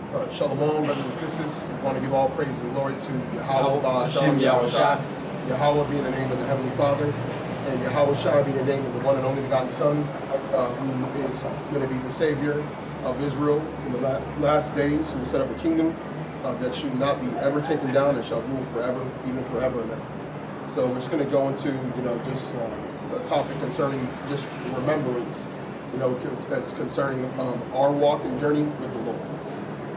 Shalom, brothers and sisters. We want to give all praise and glory to Yahawashi. Yahweh being the name of the Heavenly Father, and Yahawashi being the name of the one and only begotten Son, who is going to be the Savior of Israel in the last days, who will set up a kingdom that should not be ever taken down and shall rule forever, even forever and ever. So we're just going to go into, just a topic concerning just remembrance, that's concerning our walk and journey with the Lord.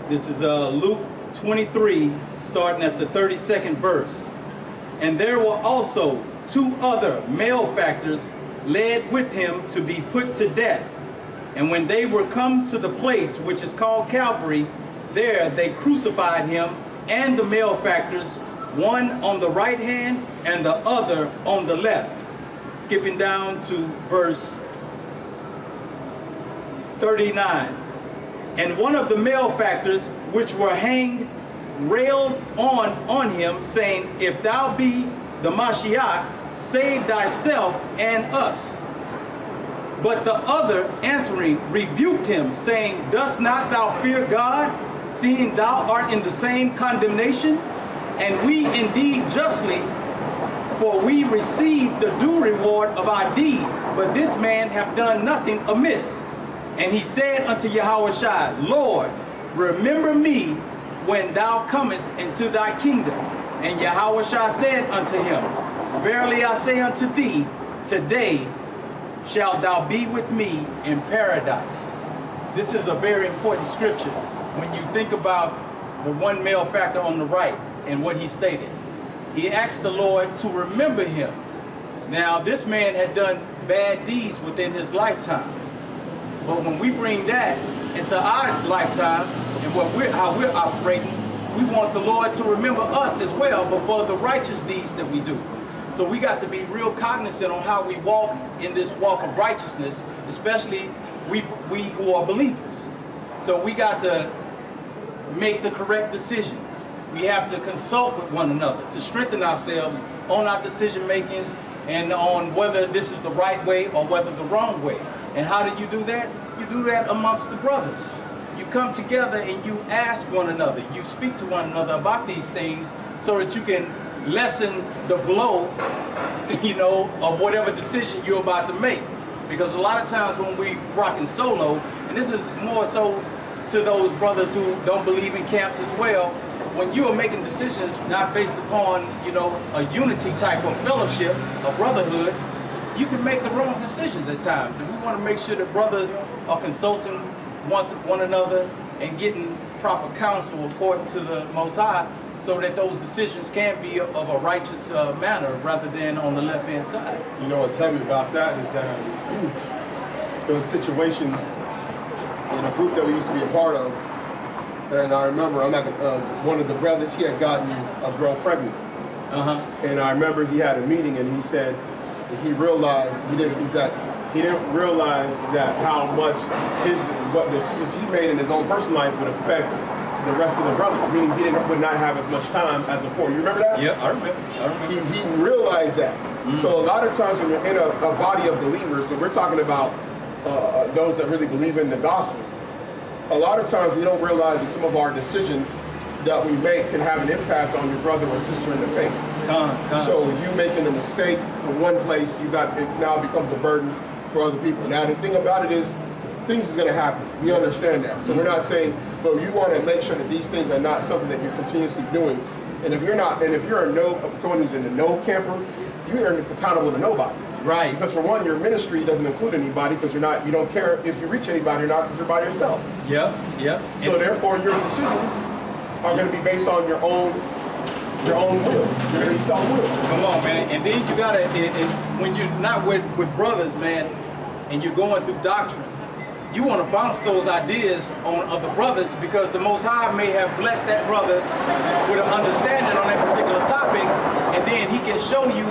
This is Luke 23, starting at the 32nd verse. And there were also 2 other malefactors led with him to be put to death. And when they were come to the place which is called Calvary, there they crucified him and the malefactors, one on the right hand and the other on the left. Skipping down to verse 39. And one of the malefactors which were hanged railed on him, saying, If thou be the Mashiach, save thyself and us. But the other answering rebuked him, saying, Dost not thou fear God, seeing thou art in the same condemnation? And we indeed justly, for we receive the due reward of our deeds, but this man hath done nothing amiss. And he said unto Yahawashi, Lord, remember me when thou comest into thy kingdom. And Yahawashi said unto him, Verily I say unto thee, today shalt thou be with me in paradise. This is a very important scripture when you think about the one malefactor on the right and what he stated. He asked the Lord to remember him. Now, this man had done bad deeds within his lifetime. But when we bring that into our lifetime and how we're operating, we want the Lord to remember us as well, but for the righteous deeds that we do. So we got to be real cognizant on how we walk in this walk of righteousness, especially we who are believers. So we got to make the correct decisions. We have to consult with one another to strengthen ourselves on our decision makings and on whether this is the right way or whether the wrong way. And how do you do that? You do that amongst the brothers. You come together and you ask one another. You speak to one another about these things so that you can lessen the blow, of whatever decision you're about to make. Because a lot of times when we rocking solo, and this is more so to those brothers who don't believe in camps as well, when you are making decisions not based upon, a unity type of fellowship, a brotherhood, you can make the wrong decisions at times. And we want to make sure that brothers are consulting one another and getting proper counsel according to the Most High, so that those decisions can be of a righteous manner rather than on the left-hand side. What's heavy about that is that there was a situation in a group that we used to be a part of, and I remember one of the brothers, he had gotten a girl pregnant. And I remember he had a meeting and he said he realized he didn't realize that how much what decisions he made in his own personal life would affect the rest of the brothers, meaning he would not have as much time as before. You remember that? Yeah, I remember. He realized that. So a lot of times when you're in a body of believers, and we're talking about those that really believe in the gospel, a lot of times we don't realize that some of our decisions that we make can have an impact on your brother or sister in the faith. So you making a mistake in one place, it now becomes a burden for other people. Now the thing about it is, things is going to happen. We understand that. So we're not saying, but you want to make sure that these things are not something that you're continuously doing. And if you're someone who's in the no camper, you are accountable to nobody. Right. Because for one, your ministry doesn't include anybody because you don't care if you reach anybody or not because you're by yourself. Yep. So therefore, your decisions are going to be based on your own will. You're going to be self-will. Come on, man. And then you got to, when you're not with brothers, man, and you're going through doctrine, you want to bounce those ideas on other brothers because the Most High may have blessed that brother with an understanding on that particular topic, and then he can show you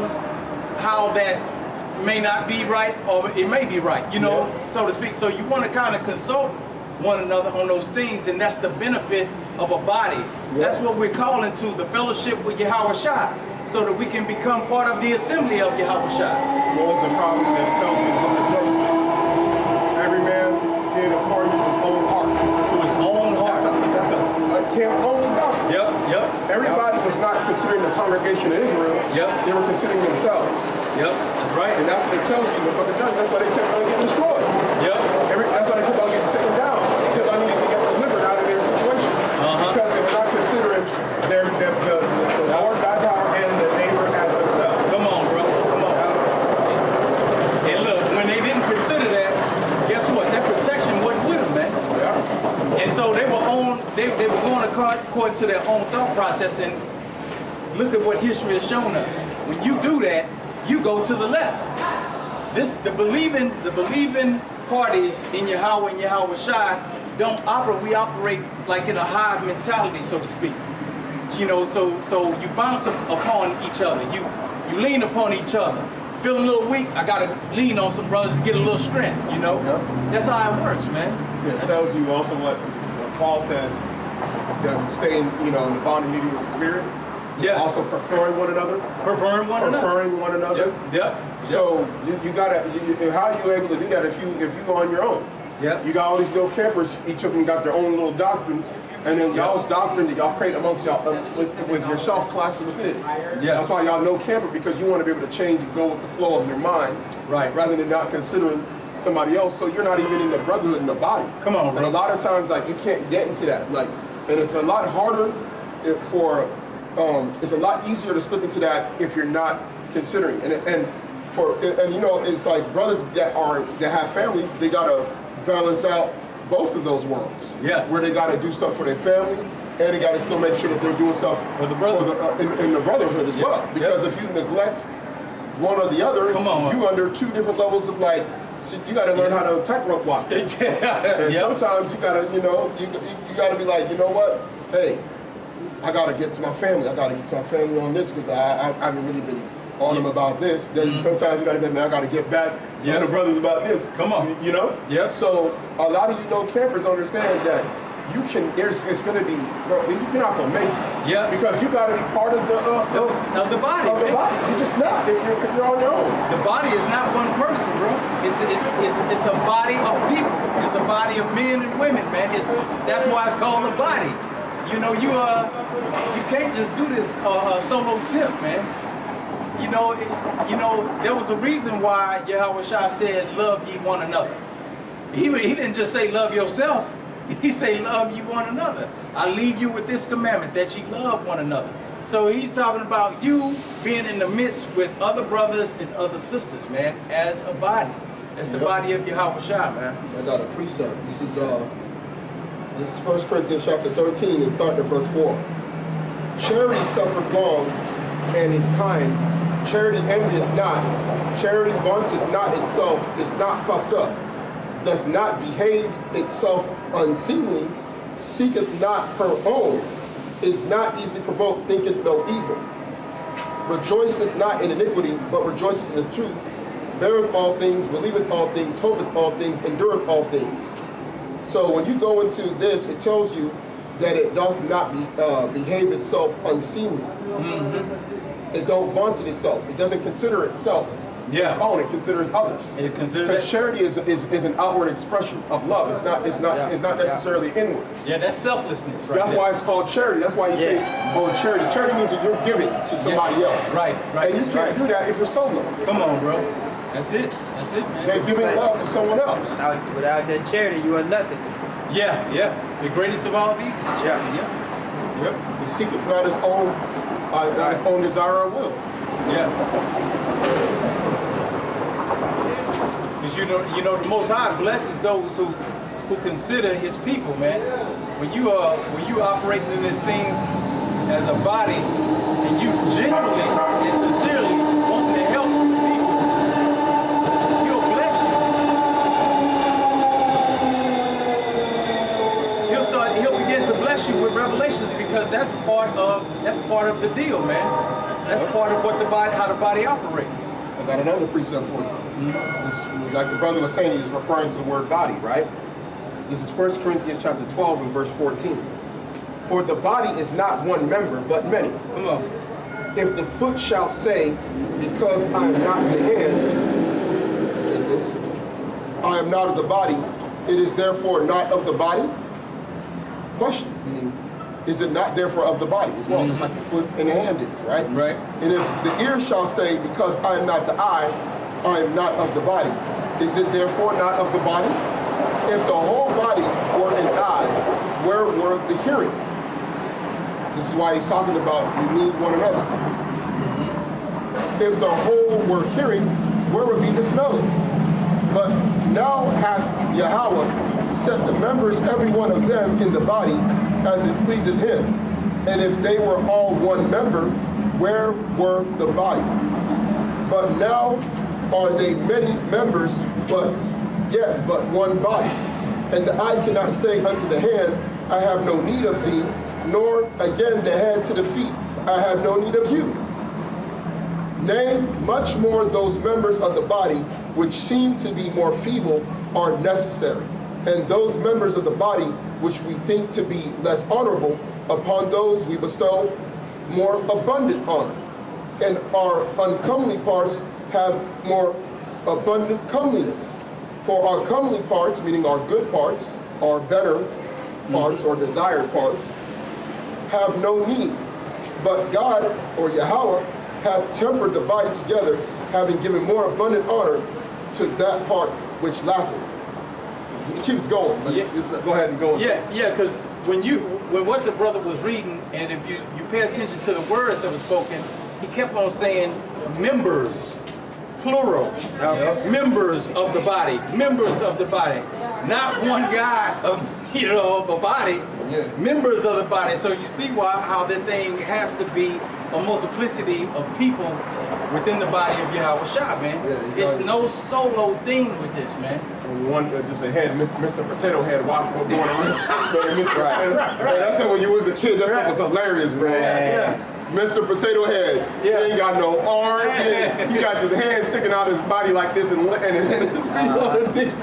how that may not be right or it may be right, so to speak. So you want to kind of consult one another on those things, and that's the benefit of a body. That's what we're calling to, the fellowship with Yahawashi, so that we can become part of the assembly of Yahawashi. What was the problem that it tells you in the book of Judges? Every man did according to his own heart. To his own heart. That's a congregation of Israel, Yep. they were considering themselves. Yep, that's right. And that's what it tells you in the book of Judges. That's why they kept on getting destroyed. Yep. That's why they kept on getting taken down. Because I needed to get delivered out of their situation. Because they were not considering the Lord God power and the neighbor as themselves. Come on, bro. Come on. And look, when they didn't consider that, guess what? That protection wasn't with them, man. Yeah. And so they were going according to their own thought process. And look at what history has shown us. When you do that, you go to the left. The believing parties in Yahweh and Yahawashi don't operate. We operate like in a hive mentality, so to speak. You know, so you bounce upon each other. You lean upon each other. Feel a little weak, I gotta lean on some brothers to get a little strength. You know, that's how it works, man. It tells you also what Paul says. Staying, in the bond and unity of the spirit. Yeah. Also preferring one another. Preferring one another. Yep. So you gotta. How are you able to do that if you go on your own? Yeah. You got all these little campers. Each of them got their own little doctrine, and then y'all's doctrine that y'all create amongst y'all with yourself clashes with his. Yeah. That's why y'all know camper, because you want to be able to change and go with the flow of your mind, Right. rather than not considering somebody else. So you're not even in the brotherhood in the body. Come on, And bro. a lot of times, like, you can't get into that. And it's a lot harder it's a lot easier to slip into that if you're not considering. And it's like brothers that have families, they gotta balance out both of those worlds. Yeah. Where they gotta do stuff for their family, and they gotta still make sure that they're doing stuff For the brother. in the brotherhood as well. Because if you neglect one or the other, Come on. you under two different levels of you gotta learn how to tightrope walk. And sometimes you gotta, you gotta be like, you know what? Hey, I gotta get to my family. I gotta get to my family on this because I haven't really been on them about this. Then sometimes you gotta get, I gotta get back on the brothers about this. Come on. Yeah. So a lot of you campers understand that it's gonna be, bro, you're not gonna make it. Yeah. Because you gotta be part of the of the body. of the man. body. You're just not if you're on your own. The body is not one person, bro. It's a body of people. It's a body of men and women, man. That's why it's called a body. You can't just do this solo tip, man. There was a reason why Yahawashi said, "Love ye one another." He didn't just say love yourself. He said, "Love ye one another. I leave you with this commandment that ye love one another." So he's talking about you being in the midst with other brothers and other sisters, man, as a body. That's the body of Yahawashi, man. I got a precept. This is 1 Corinthians chapter 13, and starting at verse 4. Charity suffereth long and is kind. Charity envieth not. Charity vaunteth not itself, is not puffed up, doth not behave itself unseemly, seeketh not her own, is not easily provoked, thinketh no evil, rejoiceth not in iniquity, but rejoiceth in the truth, beareth all things, believeth all things, hopeth all things, endureth all things. So when you go into this, it tells you that it doth not behave itself unseemly. It don't vaunt it itself. It doesn't consider itself its own. It considers others. It considers Because charity is an outward expression of love. It's not necessarily inward. Yeah, that's selflessness, right? That's why it's called charity. That's why you take charity. Charity means that you're giving to somebody else. Right. And you can't do that if you're solo. Come on, bro. That's it, man. You're giving love to someone else. Without that charity, you are nothing. Yeah. The greatest of all these is charity. Yep. He seeketh not his own desire or will. Yeah. Because the Most High blesses those who consider His people, man. When you operating in this thing as a body, and you genuinely and sincerely wanting to help people, He'll bless you. He'll begin to bless you with revelations, because that's part of the deal, man. That's part of how the body operates. I got another precept for you. This, like the brother was saying, he's referring to the word body, right? This is 1 Corinthians chapter 12 and verse 14. For the body is not one member, but many. Come on. If the foot shall say, because I am not the hand, I am not of the body, it is therefore not of the body? Question, meaning, is it not therefore of the body as well, just like the foot and the hand is, right? Right. And if the ear shall say, because I am not the eye, I am not of the body, is it therefore not of the body? If the whole body were an eye, where were the hearing? This is why he's talking about you need one another. If the whole were hearing, where would be the smelling? But now hath Yahweh set the members, every one of them, in the body, as it pleaseth him. And if they were all one member, where were the body? But now are they many members, but yet but one body. And the eye cannot say unto the hand, I have no need of thee, nor again the hand to the feet, I have no need of you. Nay, much more those members of the body which seem to be more feeble are necessary. And those members of the body which we think to be less honorable, upon those we bestow more abundant honor. And our uncomely parts have more abundant comeliness. For our comely parts, meaning our good parts, our better parts or desired parts, have no need. But God, or Yahweh, hath tempered the body together, having given more abundant honor to that part which lacketh. It keeps going. But go ahead and go. Yeah, because when what the brother was reading, and if you pay attention to the words that were spoken, he kept on saying members, plural, members of the body, members of the body, not one guy of of a body, members of the body. So you see how that thing has to be a multiplicity of people within the body of Yahawashi, man. Yeah, it's no solo thing with this, man. One just a head, Mr. Potato Head walking going around. Right. That's it. When you was a kid, that stuff was hilarious, bro. Yeah. Mr. Potato Head, he ain't got no arm, he got his hand sticking out his body like this and his feet underneath.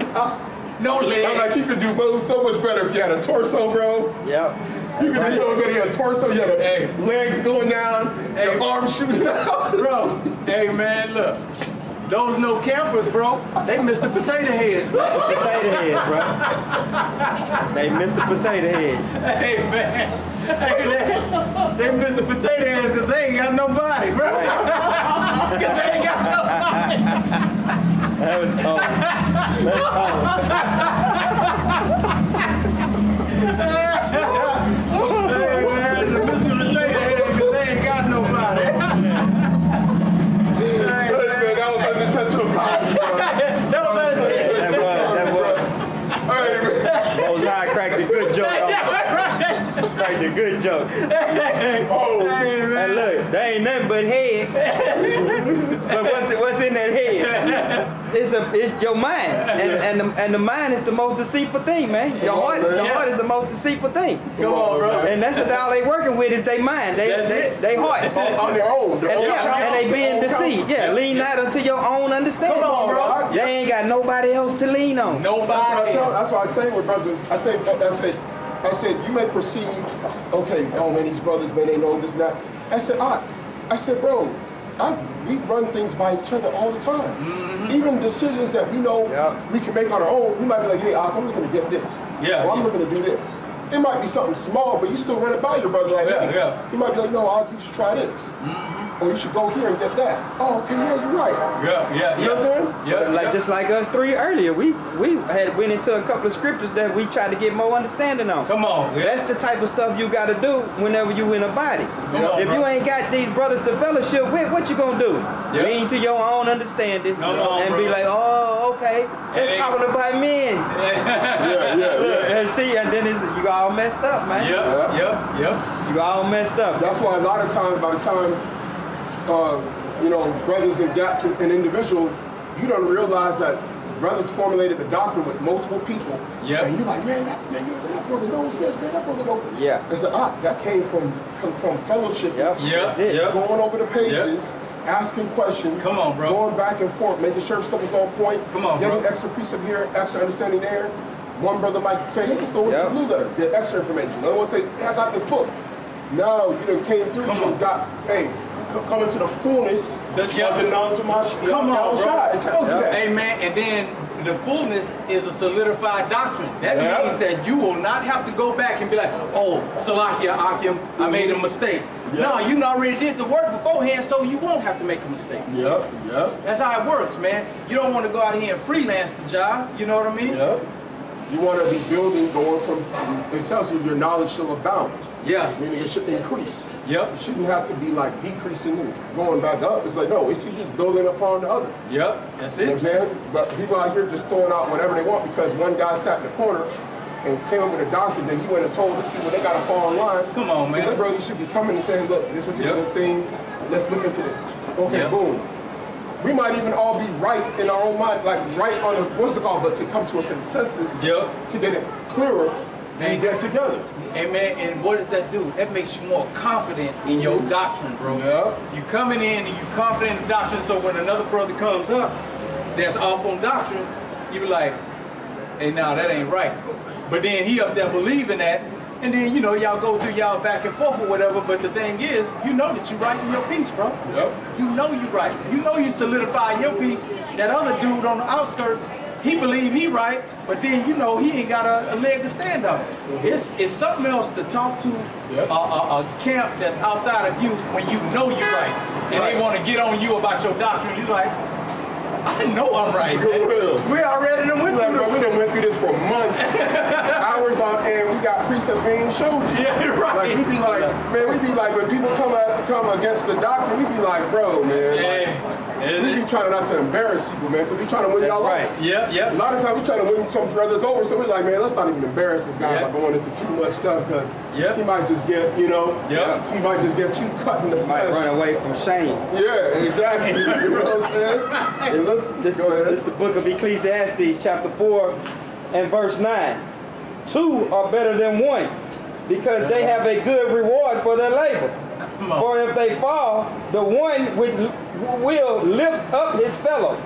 No legs. I'm like, he could do so much better if you had a torso, bro. Yep. You could do so better. You had a torso, you had legs going down, your arms shooting out. Bro, hey man, look. Those no campers, bro. They Mr. Potato Heads, bro. Potato heads, bro. They Mr. Potato Heads. Hey man. Hey, they Mr. Potato Heads because they ain't got nobody, bro. Because they ain't got nobody. That was hard. That's hard. Hey man, the Mr. Potato Heads because they ain't got nobody. That was unintentional comedy, bro. That was unintentional. That was. Hey, Most High cracked a good joke. Cracked a good joke. Hey, man. And look, they ain't nothing but head. But what's in that head? It's your mind, and the mind is the most deceitful thing, man. Your heart is the most deceitful thing. Come on, bro. And that's what all they working with is their mind, they heart. on their own. And they being deceived. Yeah, lean not unto your own understanding. Come on, bro. They ain't got nobody else to lean on. Nobody. That's why I say with brothers, I said, you may perceive, okay, oh man, these brothers, man, they know this and that. I said, bro, we run things by each other all the time. Mm-hmm. Even decisions that we know we can make on our own, we might be like, hey, I'm looking to get this. Yeah. Or I'm looking to do this. It might be something small, but you still run it by your brother. Like, hey, you might be like, no, you should try this. Mm-hmm. Or you should go here and get that. Oh, okay, yeah, you're right. Yeah. You know what I'm saying? Like just like us three earlier, we had went into a couple of scriptures that we tried to get more understanding on. Come on. Yeah. That's the type of stuff you got to do whenever you in a body. If you ain't got these brothers to fellowship with, what you gonna do? Lean to your own understanding and be like, oh, okay, they're talking about men. And see, and then you all messed up, man. Yep. You all messed up. That's why a lot of times, by the time brothers have got to an individual, you don't realize that brothers formulated the doctrine with multiple people. And you're like, man, that brother knows this, man, that brother knows. It's that came from fellowship. Going over the pages, asking questions. Come on, bro. Going back and forth, making sure stuff is on point. Come on, getting bro. extra precept here, extra understanding there. One brother might say, hey, so what's the blue letter? Get extra information. Another one say, hey, I got this book. Now you done came through, come into the fullness of the knowledge of my Come on, bro. It tells you that. Hey, man, and then the fullness is a solidified doctrine. That means that you will not have to go back and be like, oh, Salakia Akim, I made a mistake. No, you already did the work beforehand, so you won't have to make a mistake. Yep. That's how it works, man. You don't want to go out here and freelance the job, you know what I mean? Yep. You want to be building, going from, it tells you your knowledge shall abound. Yeah. Meaning it should increase. Yep. It shouldn't have to be like decreasing and going back up. It's like, no, it's just building upon the other. Yep, that's it. You know what I'm saying? But people out here just throwing out whatever they want because one guy sat in the corner and came up with a doctrine, then he went and told the people they got to fall in line. Come on, man. He said, bro, you should be coming and saying, look, this particular thing, let's look into this. Okay, boom. We might even all be right in our own mind, like right on a, what's it called, but to come to a consensus to get it clearer and get together. And man, and what does that do? That makes you more confident in your doctrine, bro. Yeah. You coming in and you confident in the doctrine, so when another brother comes up that's off on doctrine, you be like, hey, nah, that ain't right. But then he up there believing that, and then, you know, y'all go through y'all back and forth or whatever, but the thing is, you know that you right in your piece, bro. Yep. You know you right. You know you solidify your piece. That other dude on the outskirts, he believe he right, but then, you know, he ain't got a leg to stand on. It's something else to talk to a camp that's outside of you when you know you're right. And they want to get on you about your doctrine. You're like, I know I'm right, man. We already done went through we done went through this for months, hours on end. We got precepts we ain't showed you. Yeah, right. Like we be like, man, we be like when people come against the doctrine, we be like, bro, man. We be trying not to embarrass people, man, because we trying to win y'all over. Yeah. A lot of times we trying to win some brothers over, so we're like, man, let's not even embarrass this guy by going into too much stuff, because he might just get, you know, he might just get too cut in the flesh. Might run away from shame. Yeah, exactly. You know what I'm saying? Go ahead. This is the book of Ecclesiastes, chapter 4 and verse 9. Two are better than one, because they have a good reward for their labor. For if they fall, the one will lift up his fellow.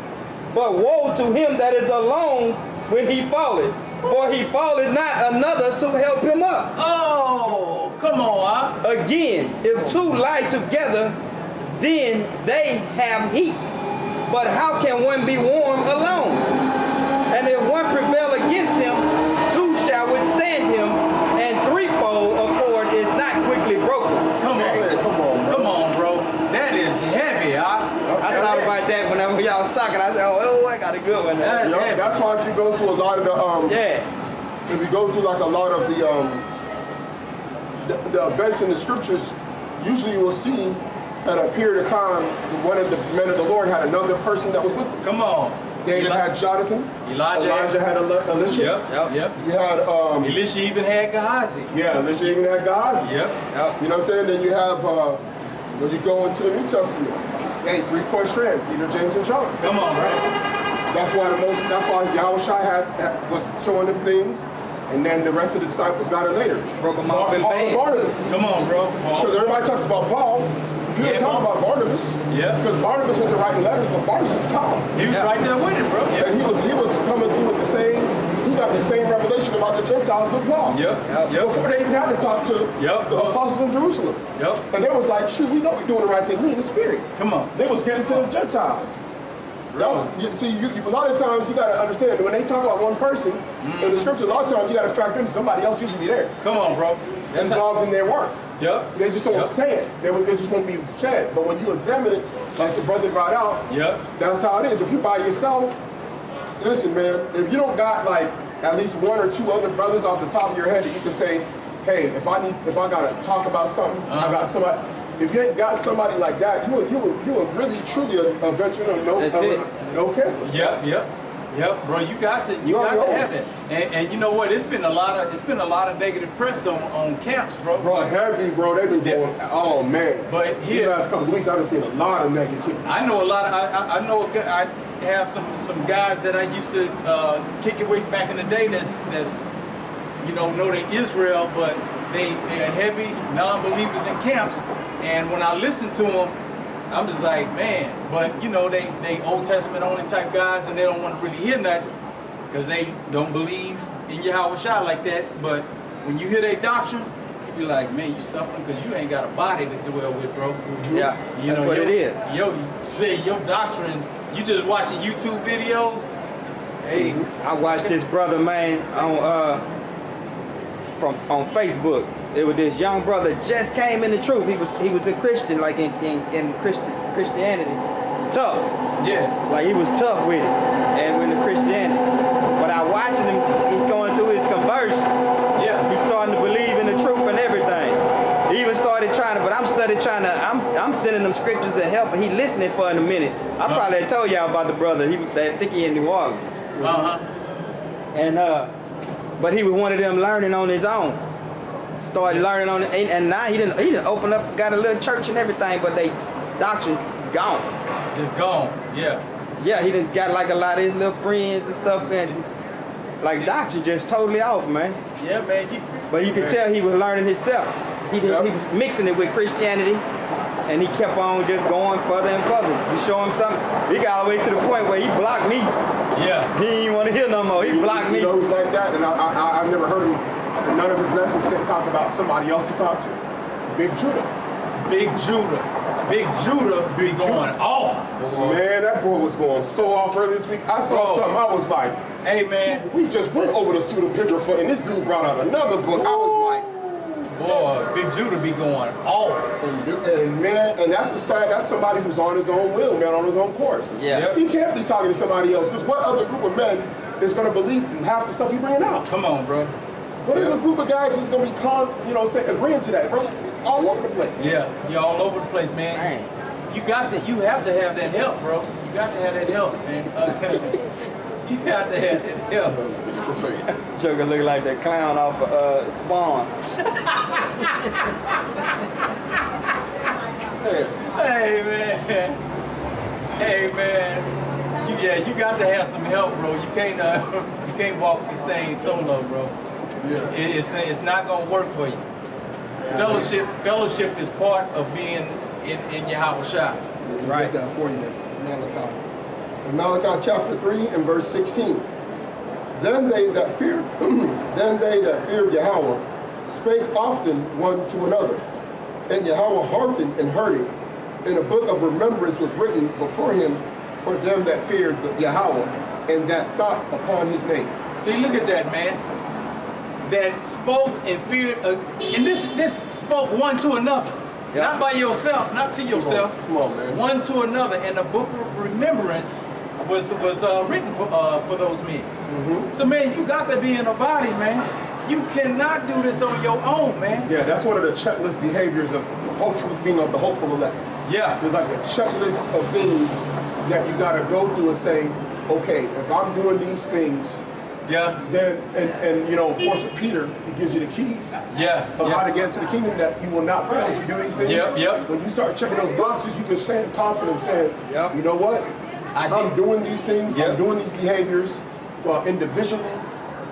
But woe to him that is alone when he falleth, for he falleth not another to help him up. Oh, come on, Again, if two lie together, then they have heat. But how can one be warm alone? And if one prevail against him, two shall withstand him, and threefold accord is not quickly broken. Come on, bro. That is heavy, I thought about that whenever y'all was talking. I said, oh, I got a good one. That's why if you go through a lot of the if you go through like a lot of the events in the scriptures, usually you will see at a period of time one of the men of the Lord had another person that was with him. Come on. David had Jonathan. Elijah had Elisha. Yep. You had Elisha even had Gehazi. Yeah, Elisha even had Gehazi. Yep. You know what I'm saying? Then you have when you go into the New Testament, hey, 3-point strand, Peter, James, and John. Come on, bro. That's why Yahawashi was showing them things, and then the rest of the disciples got it later. Broke them off in bands. Barnabas. Come on, bro. Because everybody talks about Paul. You don't talk about Barnabas. Yeah. Because Barnabas wasn't writing letters, but Barnabas was powerful. He was right there with it, bro. And he was coming through with the same, he got the same revelation about the Gentiles with Paul. Yep. Before they even had to talk to the apostles in Jerusalem. And they was like, shoot, we know we're doing the right thing. We in the spirit. Come on. They was getting to the Gentiles. A lot of times you got to understand, when they talk about one person, in the scripture, a lot of times you got to factor in somebody else usually there. Come on, bro. That's involved in their work. They just don't say it. They just won't be said. But when you examine it, like the brother brought out, that's how it is. If you by yourself, listen, man, if you don't got like at least one or two other brothers off the top of your head that you can say, hey, if I gotta talk about something, I got somebody. If you ain't got somebody like that, you are really truly a veteran of okay. Yep, bro, you got to have that. And you know what? It's been a lot of negative press on camps, bro. Bro, heavy, bro. They've been going. Oh man. But here, these last couple weeks, I've seen a lot of negativity. I know a lot of. I have some guys that I used to kick it with back in the day. That's know they Israel, but they are heavy non-believers in camps. And when I listen to them, I'm just like, man, but they Old Testament only type guys, and they don't want to really hear nothing because they don't believe in Yahawashi like that. But when you hear their doctrine, you be like, man, you suffering because you ain't got a body to dwell with, bro. Yeah, that's what it is. You say your doctrine, you just watching YouTube videos, Hey. I watched this brother, man, on Facebook. It was this young brother just came in the truth. He was a Christian, like in Christianity. Tough. Yeah. Like he was tough with it and with the Christianity. But I watching him, he's going through his conversion. Yeah. He's starting to believe in the truth and everything. He even started trying to, but I'm sending them scriptures and help. He listening for in a minute. I probably had told y'all about the brother. I think he in New Orleans. And but he was one of them learning on his own. Started learning on it, and now he didn't open up, got a little church and everything, but they doctrine gone. Just gone. Yeah. Yeah, he done got like a lot of his little friends and stuff, and like doctrine just totally off, man. Yeah, man. But you can tell he was learning himself. He was mixing it with Christianity, and he kept on just going further and further. You show him something, he got all the way to the point where he blocked me. Yeah. He didn't want to hear no more. He blocked me. He goes like that, and I've never heard him. None of his lessons talk about somebody else he talked to. Big Judah. Big Judah be going off. Man, that boy was going so off earlier this week. I saw something. I was like, hey, man. We just went over the pseudepigrapha, and this dude brought out another book. I was like, boy, Big Judah be going off. And man, and that's somebody who's on his own will, man, on his own course. Yeah. He can't be talking to somebody else, because what other group of men is going to believe half the stuff he's bringing out? Come on, bro. What is a group of guys that's going to be agreeing to that, bro? All over the place. Yeah, you're all over the place, man. You have to have that help, bro. You got to have that help, man. You got to have that help. Super fake. Joker look like that clown off of Spawn. Hey, man. You got to have some help, bro. You can't walk this thing solo, bro. Yeah. It's not gonna work for you. Fellowship is part of being in Yahawashi. That's right. That for you, Malachi. In Malachi chapter 3 and verse 16. Then they that feared Yahweh spake often one to another, and Yahweh hearkened and heard it. And a book of remembrance was written before him for them that feared Yahweh and that thought upon his name. See, look at that, man. That spoke and feared, and this spoke one to another. Yep. Not by yourself, not to yourself. Come on, man. One to another, and the book of remembrance was written for those men. So, man, you got to be in a body, man. You cannot do this on your own, man. Yeah, that's one of the checklist behaviors of being of the hopeful elect. Yeah. There's like a checklist of things that you got to go through and say, okay, if I'm doing these things, then and of course with Peter, he gives you the keys of how to get into the kingdom, that you will not fail if you do these things. When you start checking those boxes, you can stand confident saying, you know what? I'm doing these things, I'm doing these behaviors individually,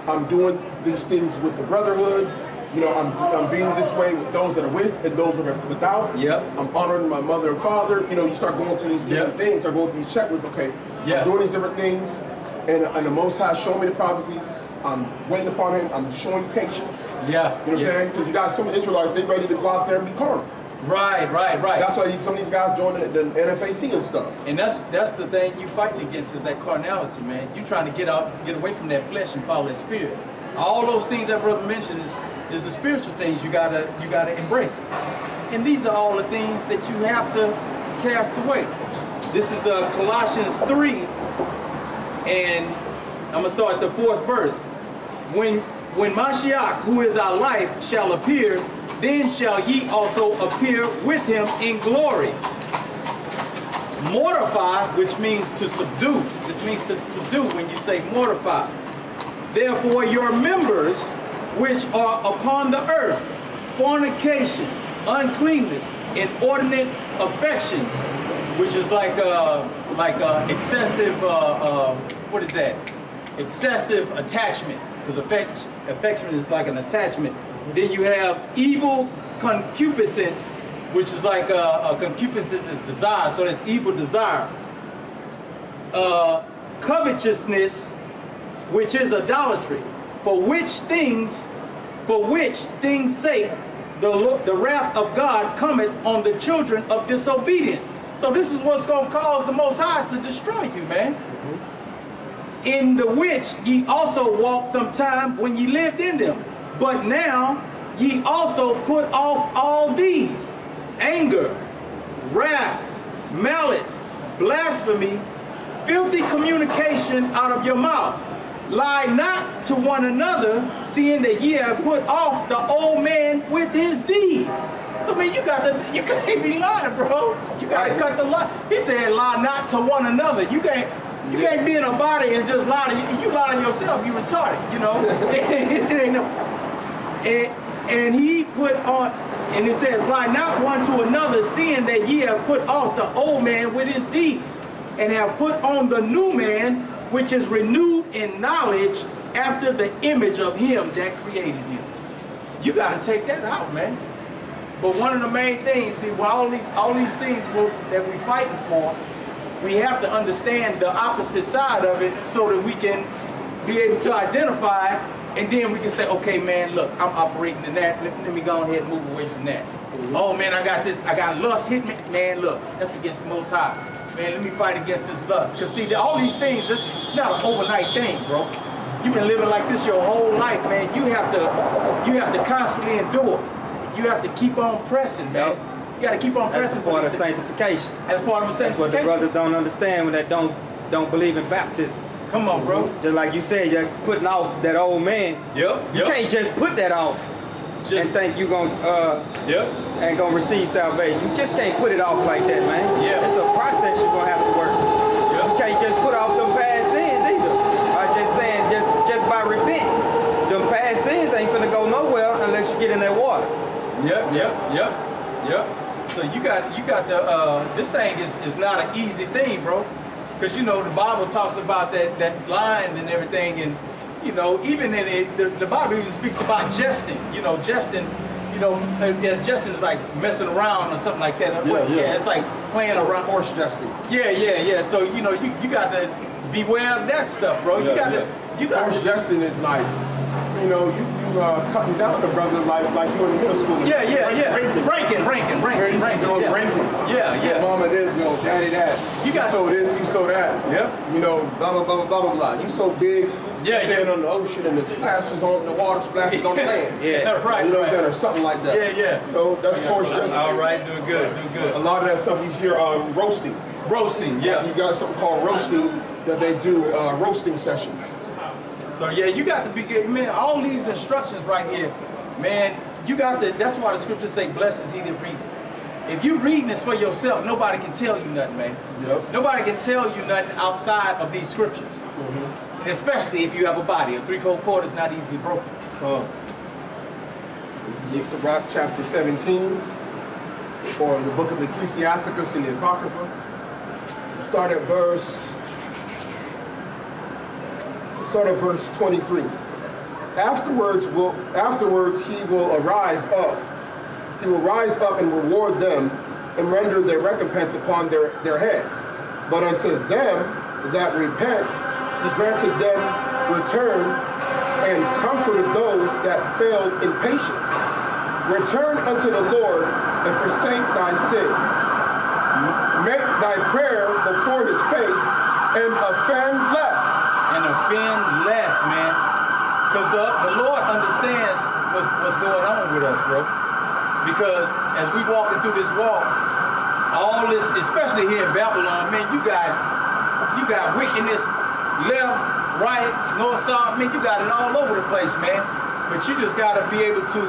I'm doing these things with the brotherhood, I'm being this way with those that are with and those that are without. I'm honoring my mother and father. You start going through these different things, start going through these checklists, okay, I'm doing these different things. And the Most High showed me the prophecies. I'm waiting upon him. I'm showing you patience. You know what I'm saying? Because you got some Israelites, they ready to go out there and be carnal. Right. That's why some of these guys join the NFAC and stuff. And that's the thing you fighting against, is that carnality, man. You trying to get away from that flesh and follow that spirit. All those things that brother mentioned is the spiritual things you gotta embrace. And these are all the things that you have to cast away. This is Colossians 3. And I'm gonna start at the 4th verse. When Mashiach, who is our life, shall appear, then shall ye also appear with him in glory. Mortify, which means to subdue. This means to subdue when you say mortify. Therefore your members, which are upon the earth, fornication, uncleanness, inordinate affection, which is like excessive, what is that? Excessive attachment, because affection is like an attachment. Then you have evil concupiscence, which is like a concupiscence is desire, so that's evil desire. Covetousness, which is idolatry, for which things sake the wrath of God cometh on the children of disobedience. So this is what's going to cause the Most High to destroy you, man. in the which ye also walked sometime when ye lived in them. But now ye also put off all these: anger, wrath, malice, blasphemy, filthy communication out of your mouth. Lie not to one another, seeing that ye have put off the old man with his deeds. So man, you can't be lying, bro. You gotta cut the lie. He said, lie not to one another. You can't be in a body and just lie to you lie to yourself. You retarded, you know. It ain't no. And he put on, and it says, lie not one to another, seeing that ye have put off the old man with his deeds, and have put on the new man, which is renewed in knowledge after the image of him that created him. You got to take that out, man. But one of the main things, see, well, all these things that we're fighting for, we have to understand the opposite side of it so that we can be able to identify, and then we can say, okay, man, look, I'm operating in that. Let me go ahead and move away from that. Oh, man, I got lust hit me. Man, look, that's against the Most High. Man, let me fight against this lust. Because, see, all these things, it's not an overnight thing, bro. You've been living like this your whole life, man. You have to constantly endure. You have to keep on pressing, man. You got to keep on pressing. That's part of sanctification. That's part of sanctification. That's what the brothers don't understand when they don't believe in baptism. Come on, bro. Just like you said, just putting off that old man. Yep. You can't just put that off and think you're ain't gonna receive salvation. You just can't put it off like that, man. Yeah. It's a process you're gonna have to work. Yep. You can't just put off them past sins either. I'm just saying, just by repenting, them past sins ain't finna go nowhere unless you get in that water. Yep. So you got to this thing is not an easy thing, bro. Because you know the Bible talks about that lying and everything, and you know even in it, the Bible even speaks about jesting. You know, jesting. You know, jesting is like messing around or something like that. Yeah, it's like playing around. Horse jesting. Yeah. So you know you got to beware of that stuff, bro. You got to. Horse jesting is like, you know, you cutting down the brother like you in middle school. Yeah. Ranking. Where he's doing ranking. Yeah. Mama this, yo, daddy that. You sow this, you sow that. Yeah. You know, blah blah blah blah blah blah. You so big. Yeah. Stand on the ocean and the splashes on the water splashes on the land. Yeah. Right. You know what I'm saying, or something like that. Yeah. You know, that's horse jesting. All right, doing good. A lot of that stuff you hear roasting. Roasting, yeah. You got something called roasting that they do roasting sessions. So yeah, you got to be good, man. All these instructions right here, man. You got to. That's why the scriptures say, "Blessed is he that readeth." If you reading this for yourself, nobody can tell you nothing, man. Yep. Nobody can tell you nothing outside of these scriptures. Mm-hmm. And especially if you have a body, a threefold cord is not easily broken. This is Sirach chapter 17, or the book of Ecclesiasticus in the Apocrypha. Start at verse 23. Afterwards he will rise up. He will rise up and reward them and render their recompense upon their heads. But unto them that repent, he granted them return and comforted those that failed in patience. Return unto the Lord and forsake thy sins. Make thy prayer before his face and offend less. And offend less, man. Because the Lord understands what's going on with us, bro. Because as we walking through this walk, all this, especially here in Babylon, man, you got wickedness left, right, north, south, man, you got it all over the place, man. But you just got to be able to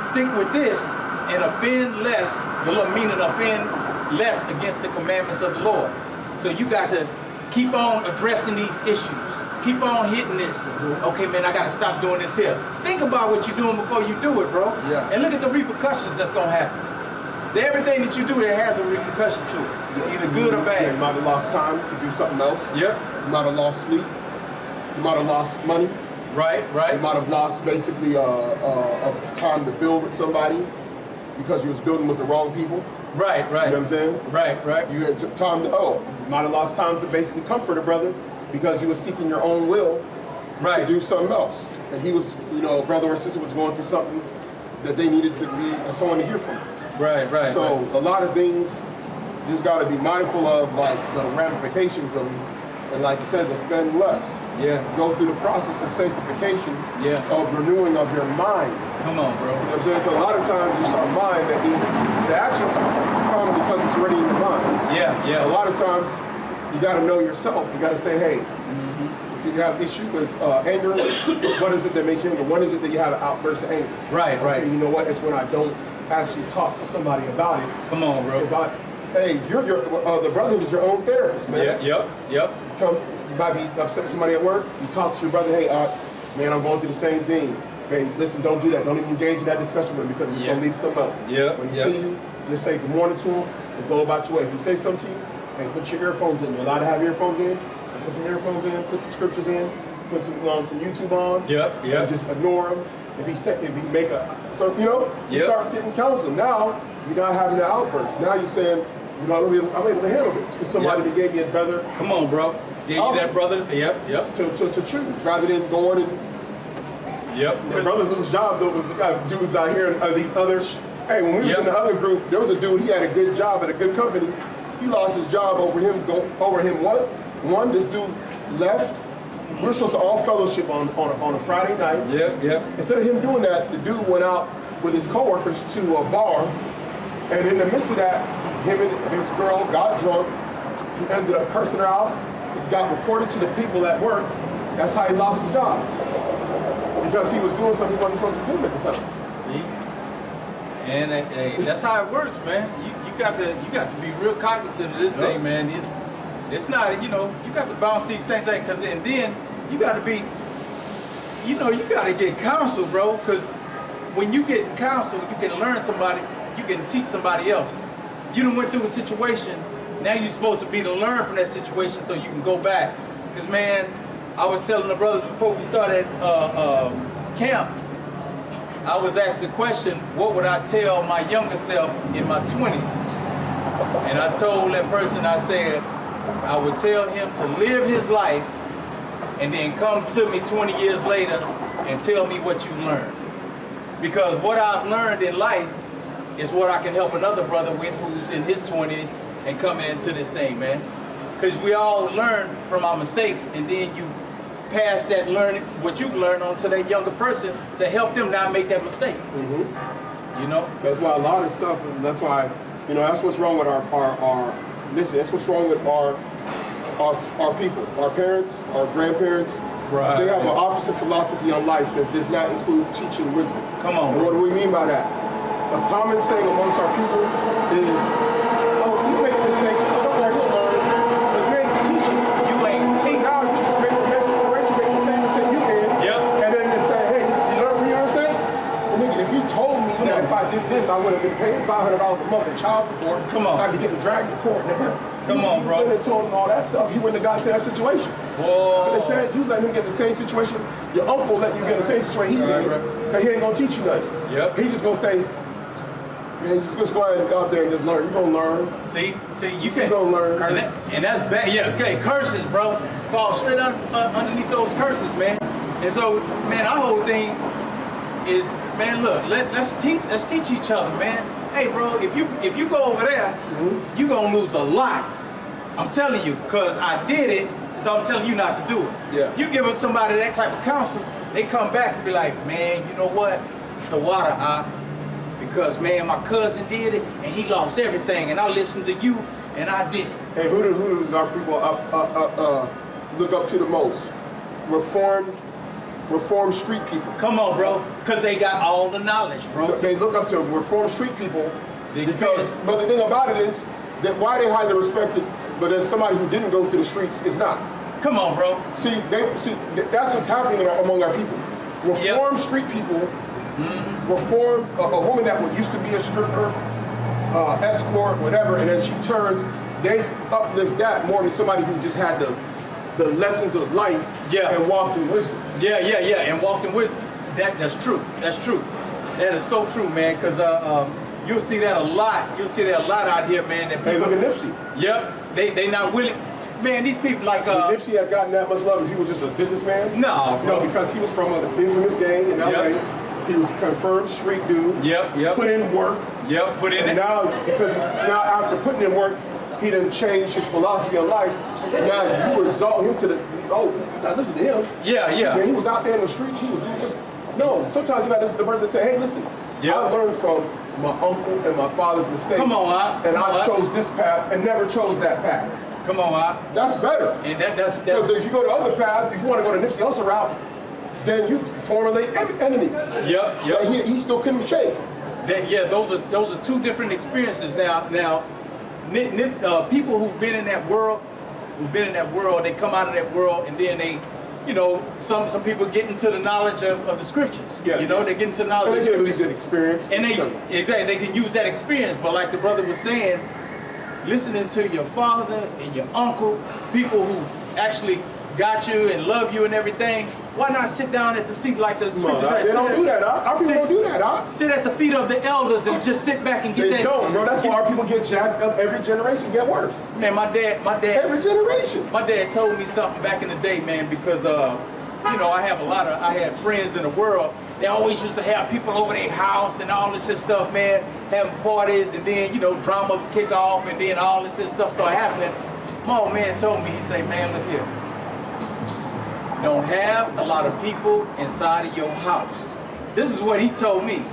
stick with this and offend less, the Lord meaning offend less against the commandments of the Lord. So you got to keep on addressing these issues. Keep on hitting this. Okay, man, I got to stop doing this here. Think about what you're doing before you do it, bro. Yeah. And look at the repercussions that's going to happen. Everything that you do, there has a repercussion to it, either good or bad. You might have lost time to do something else. Yep. You might have lost sleep. You might have lost money. Right. You might have lost basically a time to build with somebody because you was building with the wrong people. Right. You know what I'm saying? Right. You had time to, you might have lost time to basically comfort a brother because you were seeking your own will to do something else. And he was, a brother or sister was going through something that they needed to be someone to hear from. Right. So a lot of things you just got to be mindful of, like the ramifications of And like it says, offend less. Yeah. Go through the process of sanctification, Yeah. of renewing of your mind. Come on, bro. You know what I'm saying? Because a lot of times you start mind that the actions come because it's already in your mind. Yeah, yeah. A lot of times you got to know yourself. You got to say, hey, if you have issue with anger, what is it that makes you angry? When is it that you have an outburst of anger? Right, Okay, right. you know what? It's when I don't actually talk to somebody about it. Come on, bro. Hey, the brother is your own therapist, man. Yeah, yep. You might be upset with somebody at work. You talk to your brother, hey, man, I'm going through the same thing. Hey, listen, don't do that. Don't even engage in that discussion with him because it's going to lead to something else. Yeah. When you see you, just say good morning to him and go about your way. If he say something to you, hey, put your earphones in. You're allowed to have earphones in. Put the earphones in. Put some scriptures in. Put some YouTube on. Yep. And just ignore him. If he make you start getting counsel. Now you're not having that outburst. Now you're saying, I'm able to handle this because somebody gave me a brother. Come on, bro. Gave you that brother. Yep. To choose rather than going and. Yep. The brothers lose job though. We got dudes out here and these others. Hey, when we was in the other group, there was a dude. He had a good job at a good company. He lost his job over him. One. This dude left. We were supposed to all fellowship on a Friday night. Yep. Instead of him doing that, the dude went out with his coworkers to a bar, and in the midst of that, him and this girl got drunk. He ended up cursing her out. It got reported to the people at work. That's how he lost his job. Because he was doing something he wasn't supposed to be doing at the time. See? And hey, that's how it works, man. You got to be real cognizant of this thing, man. It's not, you got to bounce these things out, and then you got to be, you got to get counsel, bro, because when you get counsel, you can learn somebody, you can teach somebody else. You done went through a situation, now you're supposed to be to learn from that situation so you can go back. Because, man, I was telling the brothers before we started camp, I was asked the question, what would I tell my younger self in my 20s? And I told that person, I said, I would tell him to live his life and then come to me 20 years later and tell me what you learned. Because what I've learned in life is what I can help another brother with who's in his 20s and coming into this thing, man. Because we all learn from our mistakes, and then you pass that learning, what you've learned, on to that younger person to help them not make that mistake. That's why a lot of stuff, and that's why, that's what's wrong with that's what's wrong with our people, our parents, our grandparents. Right. They have an opposite philosophy on life that does not include teaching wisdom. Come on. And what do we mean by that? A common saying amongst our people is, you make mistakes, don't worry, you'll learn, but you ain't teaching. You ain't teaching. Now you just make the same mistake you did, and then just say, hey, you learn from your mistake? Well, nigga, if you told me that if I did this, I would have been paying $500 a month in child support, I'd be getting dragged to court, nigga. Come on, bro. You would have told him all that stuff, he wouldn't have gotten to that situation. Whoa. Instead, you let him get the same situation, your uncle let you get the same situation he's in, because he ain't gonna teach you nothing. Yep. He just gonna say, man, you just go ahead and go out there and just learn. You're gonna learn. See, you You're gonna learn. And that's bad. Yeah, okay, curses, bro. Fall straight underneath those curses, man. And so, man, our whole thing is, man, look, let's teach each other, man. Hey, bro, if you go over there, you gonna lose a lot. I'm telling you, cause I did it, so I'm telling you not to do it. Yeah. You give somebody that type of counsel, they come back and be like, man, you know what? It's the water, because man, my cousin did it and he lost everything, and I listened to you and I did. Hey, who does our people look up to the most? Reformed street people. Come on, bro, because they got all the knowledge, bro. They look up to Reformed street people because, but the thing about it is that why they highly respected, but then somebody who didn't go to the streets is not. Come on, bro. See, that's what's happening among our people. Reformed street people, reform a woman that used to be a stripper, escort, whatever, and then she turns, they uplift that more than somebody who just had the lessons of life and walked in wisdom. Yeah, and walked in wisdom. That's true. That's true. That is so true, man, because you'll see that a lot. You'll see that a lot out here, man. That people, hey, look at Nipsey. Yep, they not willing. Man, these people like Nipsey had gotten that much love if he was just a businessman. No, bro. No, because he was from an infamous gang in LA. Yep. He was a confirmed street dude. Yep. Put in work. Yep, put in and it. Now after putting in work, he done changed his philosophy of life. Now you exalt him to the, oh, you gotta listen to him. Yeah, yeah. When he was out there in the streets, he was doing this. No, sometimes you gotta listen to the person that say, hey, listen, Yeah. I learned from my uncle and my father's mistakes. Come on, and Come I on, chose this path and never chose that path. Come on, That's better. And that's Because if you go the other path, if you want to go the Nipsey Hussle route, then you formulate enemies. Yep. That he still couldn't shake. Yeah, those are two different experiences. Now, people who've been in that world, they come out of that world, and then they, you know, some people get into the knowledge of the scriptures. Yeah, you know, they get into the knowledge and of they the can scriptures. use that experience. And they can use that experience. But like the brother was saying, listening to your father and your uncle, people who actually got you and love you and everything, why not sit down at the seat like the scriptures say? They don't do that. Our people don't do that. Sit at the feet of the elders and just sit back and get They that. don't, bro. That's why our people get jacked up. Every generation get worse. Man, my dad. Every generation. My dad told me something back in the day, man, because you know, I had friends in the world. They always used to have people over their house and all this shit stuff, man, having parties, and then, you know, drama kick off, and then all this shit stuff start happening. My old man told me, he said, man, look here. Don't have a lot of people inside of your house. This is what he told me.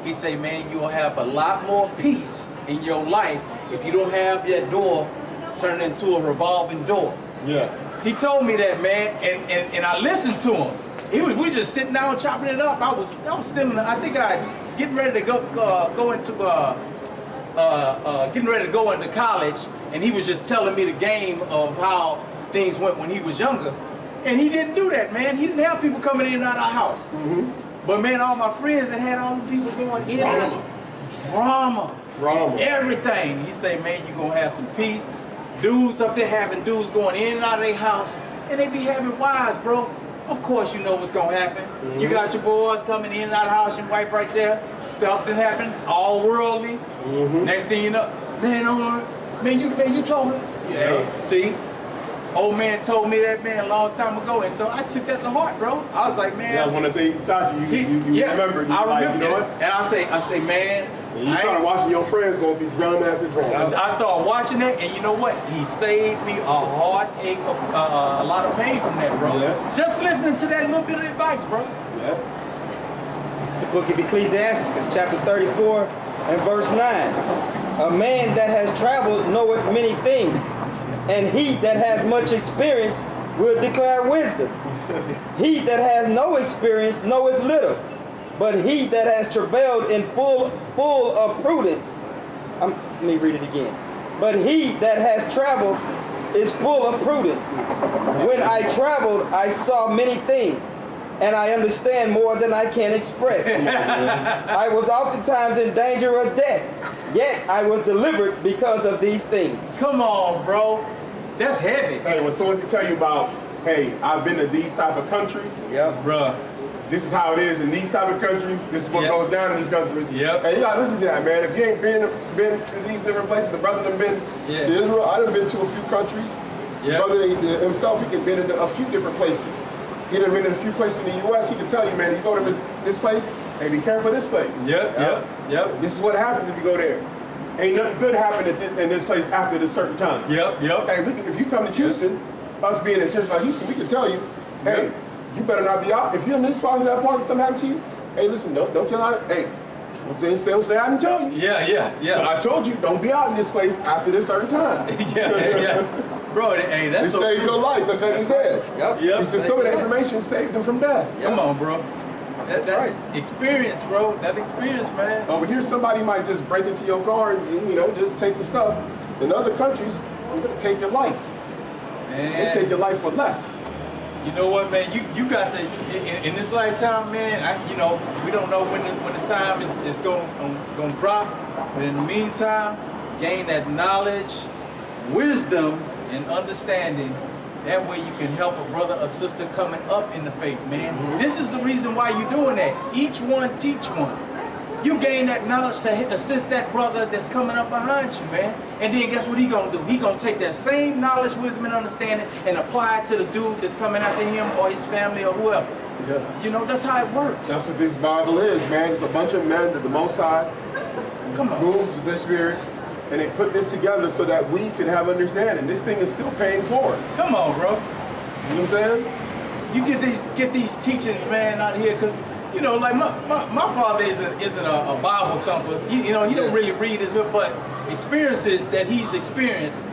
He said, man, you'll have a lot more peace in your life if you don't have that door turned into a revolving door. Yeah. He told me that, man, and I listened to him. We just sitting down chopping it up. I was still, I think getting ready to go into college, and he was just telling me the game of how things went when he was younger. And he didn't do that, man. He didn't have people coming in and out of our house. Mm-hmm. But man, all my friends that had all the people going in and out. Drama. Everything. He say, man, you're gonna have some peace. Dudes up there having dudes going in and out of their house, and they be having wives, bro. Of course you know what's gonna happen. Mm-hmm. You got your boys coming in and out of the house, your wife right there. Stuff that happen, all worldly. Mm-hmm. Next thing you know, man, you told me. Yeah. See? Old man told me that, man, a long time ago, and so I took that to heart, bro. I was like, man. That's one of the things he taught you. You remember. I remember. Like, you know what? And I say, man. And you started watching your friends go through drama after drama. I started watching that, and you know what? He saved me a heartache, a lot of pain from that, bro. Yeah. Just listening to that little bit of advice, bro. Yeah. It's the book of Ecclesiastes, chapter 34 and verse 9. A man that has traveled knoweth many things, and he that has much experience will declare wisdom. He that has no experience knoweth little, but he that has travailed in full of prudence. Let me read it again. But he that has traveled is full of prudence. When I traveled, I saw many things, and I understand more than I can express. I was oftentimes in danger of death, yet I was delivered because of these things. Come on, bro. That's heavy. Hey, when someone can tell you about, hey, I've been to these type of countries. Yep. Bruh. This is how it is in these type of countries. This is what goes down in these countries. Yep. Hey, you gotta listen to that, man. If you ain't been to these different places, the brother done been to Israel. I done been to a few countries. Yep. Brother himself, he could been in a few different places. He done been in a few places in the U.S. He can tell you, man, you go to this place, hey, be careful of this place. Yep. This is what happens if you go there. Ain't nothing good happening in this place after this certain time. Yep. Hey, if you come to Houston, us being in cities like Houston, we can tell you, hey, you better not be out. If you're in this part of that part, something happened to you, hey, listen, don't tell I, hey, don't say I didn't tell you. Yeah. But I told you, don't be out in this place after this certain time. Yeah. Bro, hey, that's It so saved true. your life, like he said. Yep. He said some of the information saved him from death. Come on, bro. That right. Experience, bro. That experience, man. Over here, somebody might just break into your car and, you know, just take the stuff. In other countries, they're going to take your life. Man. They take your life for less. You know what, man? You got to in this lifetime, man. We don't know when the time is going to drop, but in the meantime, gain that knowledge, wisdom, and understanding. That way you can help a brother or sister coming up in the faith, man. Mm-hmm. This is the reason why you're doing that. Each one teach one. You gain that knowledge to assist that brother that's coming up behind you, man. And then guess what he gonna do? He gonna take that same knowledge, wisdom, and understanding and apply it to the dude that's coming after him or his family or whoever. Yeah. You know, that's how it works. That's what this Bible is, man. It's a bunch of men that the Most High Come on. moved with the Spirit And they put this together so that we can have understanding. This thing is still paying forward. Come on, bro. You know what I'm saying? You get these teachings, man, out here, because you know, like my father isn't a Bible thumper. You know, he don't really read as well, but experiences that he's experienced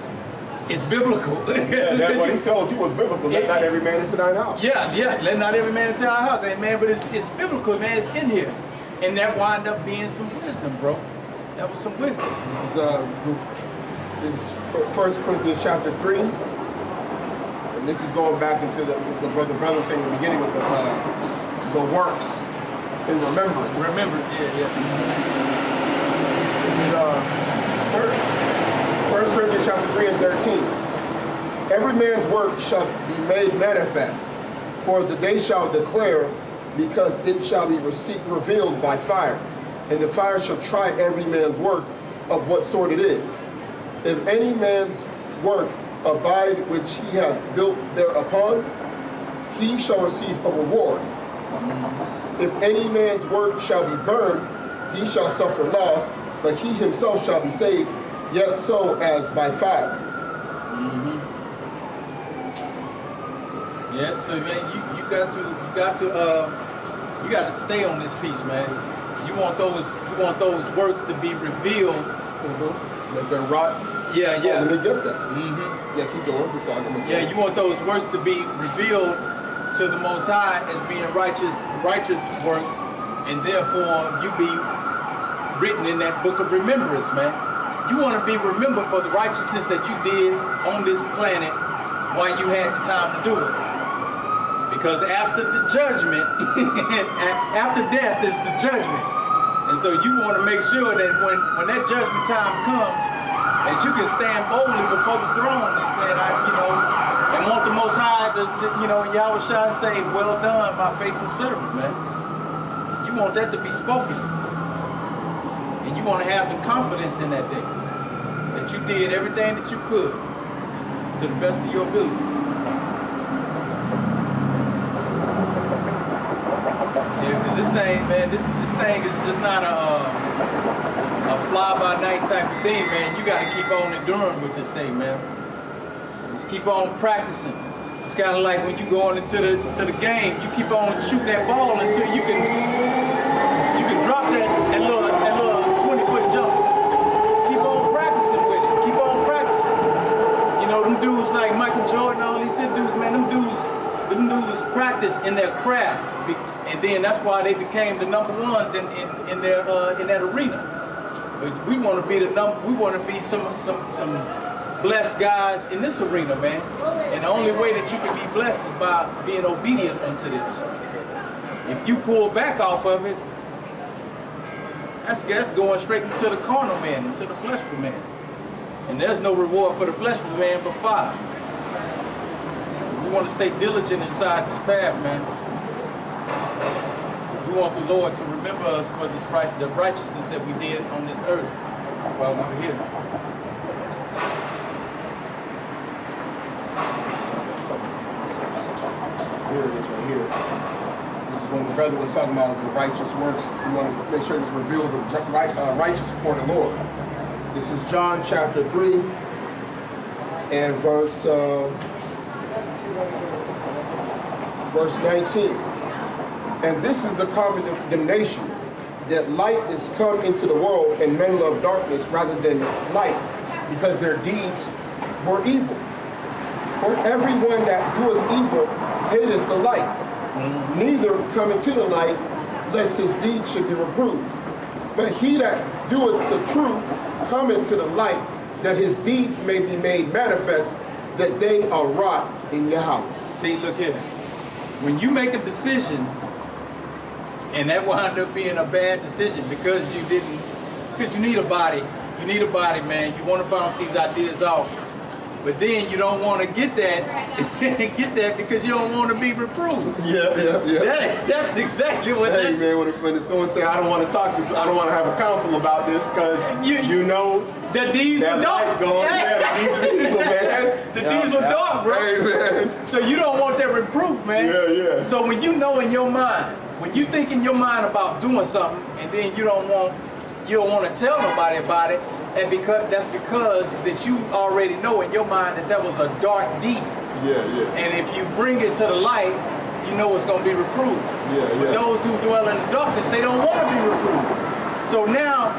is biblical. That's what he told you was biblical. Let not every man into thine house. Yeah, let not every man into our house, amen. But it's biblical, man. It's in here, and that wound up being some wisdom, bro. That was some wisdom. This is 1 Corinthians chapter 3. And this is going back into the brother saying in the beginning with the works in remembrance. Remember, yeah. This is 1 Corinthians chapter 3 and 13. Every man's work shall be made manifest, for the day shall declare, because it shall be revealed by fire. And the fire shall try every man's work of what sort it is. If any man's work abide which he hath built thereupon, he shall receive a reward. If any man's work shall be burned, he shall suffer loss, but he himself shall be saved, yet so as by fire. Yeah, so man, you got to stay on this piece, man. You want those works to be revealed. That they're rot. Yeah. Let me get that. Yeah, keep going. We're talking. Yeah, you want those works to be revealed to the Most High as being righteous works, and therefore you be written in that book of remembrance, man. You want to be remembered for the righteousness that you did on this planet while you had the time to do it. Because after the judgment, after death is the judgment. And so you want to make sure that when that judgment time comes, that you can stand boldly before the throne and say, and want the Most High to Yahawashi say, well done, my faithful servant, man. You want that to be spoken. And you want to have the confidence in that day that you did everything that you could to the best of your ability. Yeah, because this thing, man, this thing is just not a fly-by-night type of thing, man. You got to keep on enduring with this thing, man. Just keep on practicing. It's kind of like when you go into the game, you keep on shooting that ball until you can drop that little 20-foot jump. Just keep on practicing with it. Keep on practicing. You know, them dudes like Michael Jordan, all these dudes, man, them dudes practice in their craft, and then that's why they became the number ones in that arena. We want to be some blessed guys in this arena, man. And the only way that you can be blessed is by being obedient unto this. If you pull back off of it, that's going straight into the carnal man, into the fleshful man. And there's no reward for the fleshful man but fire. We want to stay diligent inside this path, man. We want the Lord to remember us for the righteousness that we did on this earth while we were here. Here it is right here. This is when the brother was talking about the righteous works. We want to make sure it's revealed the righteous before the Lord. This is John chapter 3 and verse 19. And this is the condemnation, that light is come into the world, and men love darkness rather than light, because their deeds were evil. For everyone that doeth evil hateth the light, neither cometh to the light, lest his deeds should be reproved. But he that doeth the truth cometh to the light, that his deeds may be made manifest, that they are wrought in Yahweh. See, look here. When you make a decision, and that wound up being a bad decision because you need a body. You need a body, man. You want to bounce these ideas off. But then you don't want to get that because you don't want to be reproved. Yeah. That's exactly what hey, man, when someone say, I don't want to have a counsel about this because you know the deeds were dark. The deeds were dark, bro. Hey, man. So you don't want that reproof, man. Yeah. So when you know in your mind, when you think in your mind about doing something and then you don't want you don't want to tell nobody about it, and that's because that you already know in your mind that was a dark deed. Yeah. And if you bring it to the light, you know it's going to be reproved. But those who dwell in the darkness, they don't want to be reproved. So now,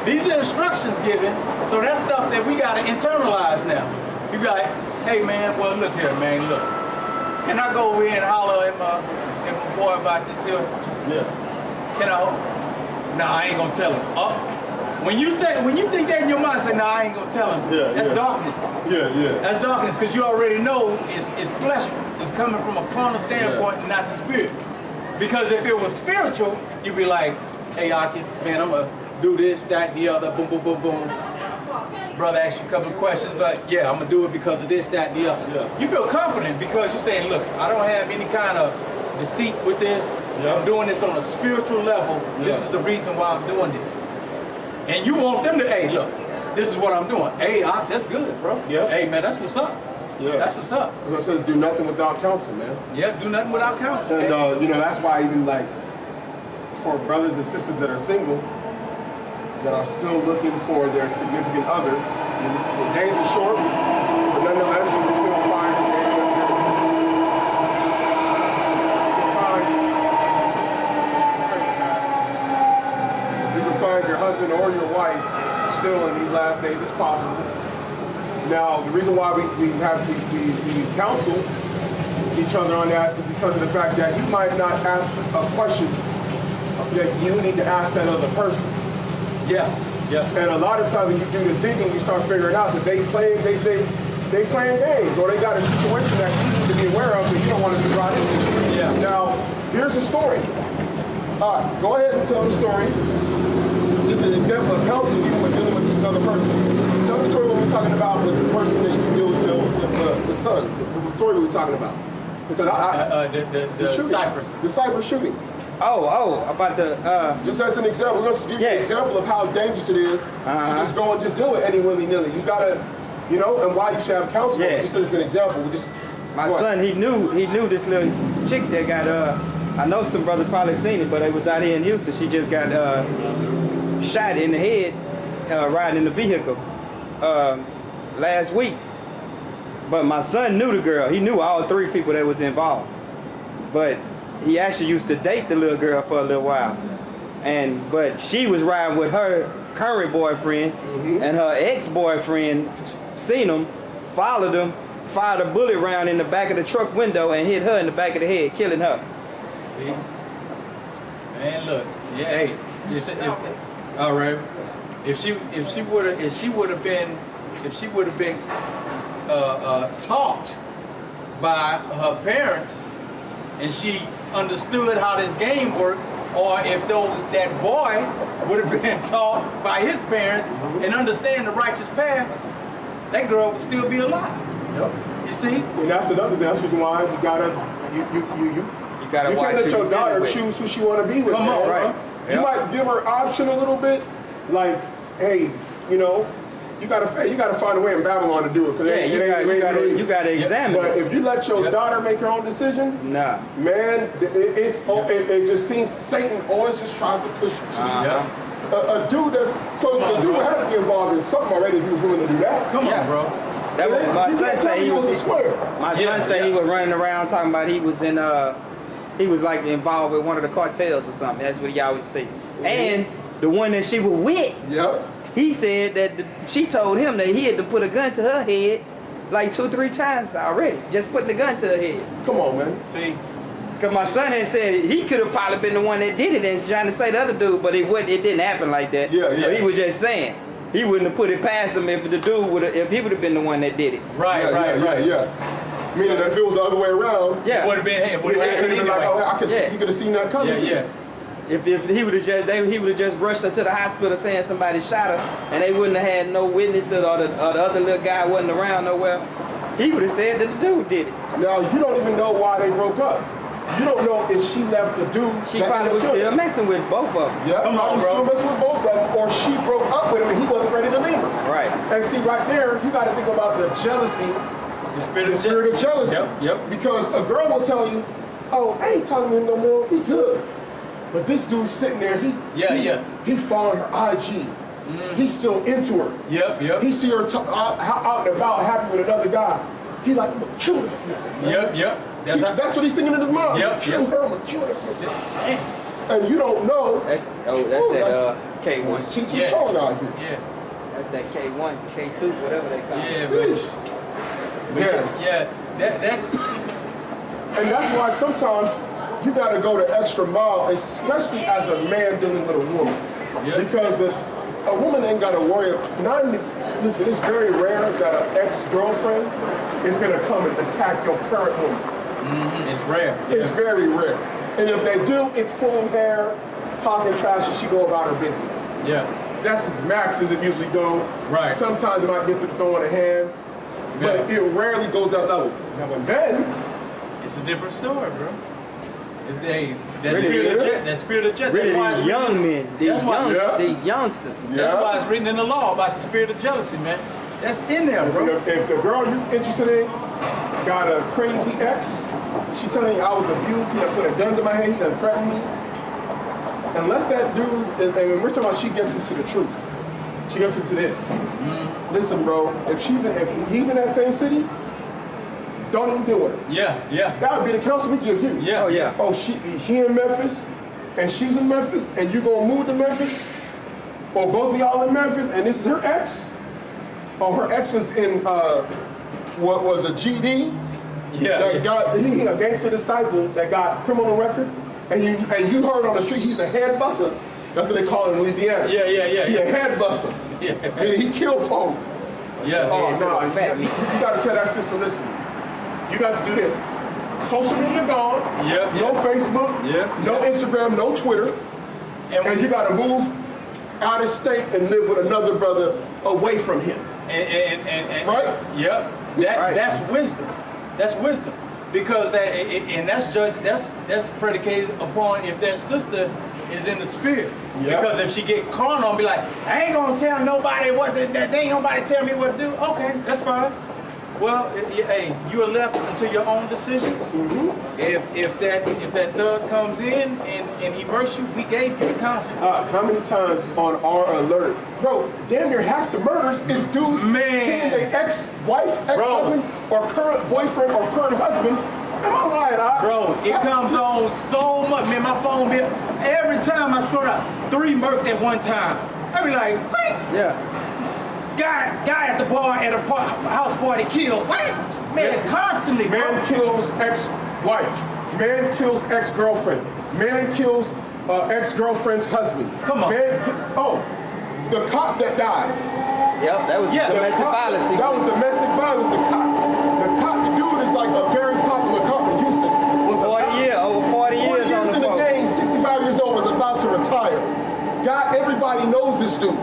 these are instructions given, so that's stuff that we got to internalize now. You be like, hey man, well look here, man, look. Can I go over here and holler at my boy about this here? Yeah. Can I? Nah, I ain't gonna tell him. When you think that in your mind, say, nah, I ain't gonna tell him. That's darkness. Yeah. That's darkness, because you already know it's flesh. It's coming from a carnal standpoint and not the spirit. Because if it was spiritual, you'd be like, hey, Aki, man, I'm gonna do this, that, and the other, boom, boom, boom, boom. Brother asked you a couple of questions, like, yeah, I'm gonna do it because of this, that, and the other. Yeah. You feel confident because you're saying, look, I don't have any kind of deceit with this. Yeah. I'm doing this on a spiritual level. Yeah. This is the reason why I'm doing this. And you want them to, hey, look, this is what I'm doing. Hey, that's good, bro. Yeah. Hey, man, that's what's up. Yeah. That's what's up. As it says, do nothing without counsel, man. Yeah, do nothing without counsel. And, you know, that's why even like for brothers and sisters that are single, that are still looking for their significant other, the days are short, but nonetheless, you can still find your husband or your wife still in these last days as possible. Now, the reason why we counsel each other on that is because of the fact that you might not ask a question that you need to ask that other person. Yeah. And a lot of times when you do the digging, you start figuring out that they playing games, or they got a situation that you need to be aware of that you don't want to be brought into. Yeah. Now, here's the story. All right, go ahead and tell the story. This is an example of counsel even when dealing with another person. Tell the story what we're talking about with the person that used to deal with the son. The story we were talking about. Because the Cypress shooting. Oh, about the just as an example, we're gonna give you an example of how dangerous it is to just go and just do it any willy-nilly. You gotta, you know, and why you should have counsel. Yeah. Just as an example, my son, he knew this little chick that got I know some brothers probably seen it, but they was out here in Houston. She just got shot in the head riding in the vehicle last week. But my son knew the girl. He knew all three people that was involved. But he actually used to date the little girl for a little while. But she was riding with her current boyfriend, and her ex-boyfriend seen him, followed him, fired a bullet round in the back of the truck window and hit her in the back of the head, killing her. See? Man, look. Yeah, hey. All right. If she would have been taught by her parents, and she understood how this game worked, or if that boy would have been taught by his parents and understand the righteous path, that girl would still be alive. Yep. You see? And that's another thing. That's the reason why you can't let your daughter choose who she want to be with. Come on, right? You might give her option a little bit, like, hey, you know, you gotta find a way in Babylon to do it, because you gotta examine. But if you let your daughter make her own decision, nah, man, it just seems Satan always just tries to push you to a dude the dude had to be involved in something already if he was willing to do that. Come on, bro. That was, my son say he was a square. My son say he was running around talking about he was in he was like involved with one of the cartels or something. That's what he always say. And the one that she was with, he said that she told him that he had to put a gun to her head like 2 or 3 times already. Just putting the gun to her head. Come on, man. See? Because my son had said he could have probably been the one that did it and trying to say the other dude, but it didn't happen like that. But he was just saying. He wouldn't have put it past him if the dude if he would have been the one that did it. Right. Meaning that if it was the other way around, it would have been him. Would have happened anyway. Like, oh, he could have seen that coming. If he would have just rushed her to the hospital saying somebody shot her and they wouldn't have had no witnesses or the other little guy wasn't around nowhere, he would have said that the dude did it. Now you don't even know why they broke up. You don't know if she left the dude. She probably was still messing with both of them. Yeah, probably still messing with both of them, or she broke up with him and he wasn't ready to leave her. Right. And see, right there, you got to think about the jealousy, the spirit of jealousy. Yep. Because a girl will tell you, "Oh, I ain't talking to him no more. We good." But this dude's sitting there. He following her IG. He's still into her. Yep. He see her out and about happy with another guy. He like, I'm gonna kill her. Yep. That's what he's thinking in his mind. Yep. Kill her, I'm gonna kill her. And you don't know. That's that K1. Cheech and Chong out here. Yeah. That's that K1, K2, whatever they call Yeah, it. And that's why sometimes you gotta go the extra mile, especially as a man dealing with a woman. Yeah. Because a woman ain't gotta worry. Listen, it's very rare that an ex-girlfriend is gonna come and attack your current woman. It's rare. It's very rare. And if they do, it's pulling hair, talking trash, and she go about her business. Yeah. That's as max as it usually go. Right. Sometimes it might get to throwing the hands, but it rarely goes out that way. Now when men, It's a different story, bro. It's that Really, spirit of jealousy. Really, That's why these it's young written- men, these that's why- youngsters. That's why it's written in the law about the spirit of jealousy, man. That's in there, bro. if the girl you interested in got a crazy ex, she telling you I was abused, he done put a gun to my head, he done threatened me. Unless that dude, and we're talking about she gets into the truth. She gets into this. Listen, bro, if he's in that same city, don't even deal with her. Yeah. That would be the counsel we give you. Yeah. Oh, yeah. Oh, he in Memphis, and she's in Memphis, and you gonna move to Memphis? Or both of y'all in Memphis, and this is her ex? Or her ex was in, what was a GD? That got, he a gangster disciple that got criminal record, and you heard on the street he's a head buster. That's what they call it in Louisiana. Yeah. He a head buster. Yeah. And he killed folk. Yeah. Oh, no, you gotta tell that sister, listen, you got to do this. Social media gone. Yep. No Facebook. Yep. No Instagram. No Twitter. And you got to move out of state and live with another brother away from him. And Right? Yep. That's wisdom. That's wisdom. Because that's predicated upon if that sister is in the spirit. Yeah. Because if she get carnal and be like, I ain't gonna tell nobody they ain't nobody tell me what to do. Okay, that's fine. Well, hey, you are left unto your own decisions. If that thug comes in and he murders you, we gave you the counsel. How many times on our alert, bro? Damn near half the murders is dudes killing their ex-wife, ex-husband, or current boyfriend or current husband. Am I lying? Bro, it comes on so much. Man, my phone bill, every time I scroll out, 3 murked at one time. I be like, what? Yeah. Guy at the bar at a house party killed. What? Man, constantly. Man kills ex-wife. Man kills ex-girlfriend. Man kills ex-girlfriend's husband. Come on. The cop that died. Yep, that was domestic violence. That was domestic violence. The dude is like a very popular cop in Houston. Over 40 years on the in the force. game, 65 years old, was about to retire. Everybody knows this dude.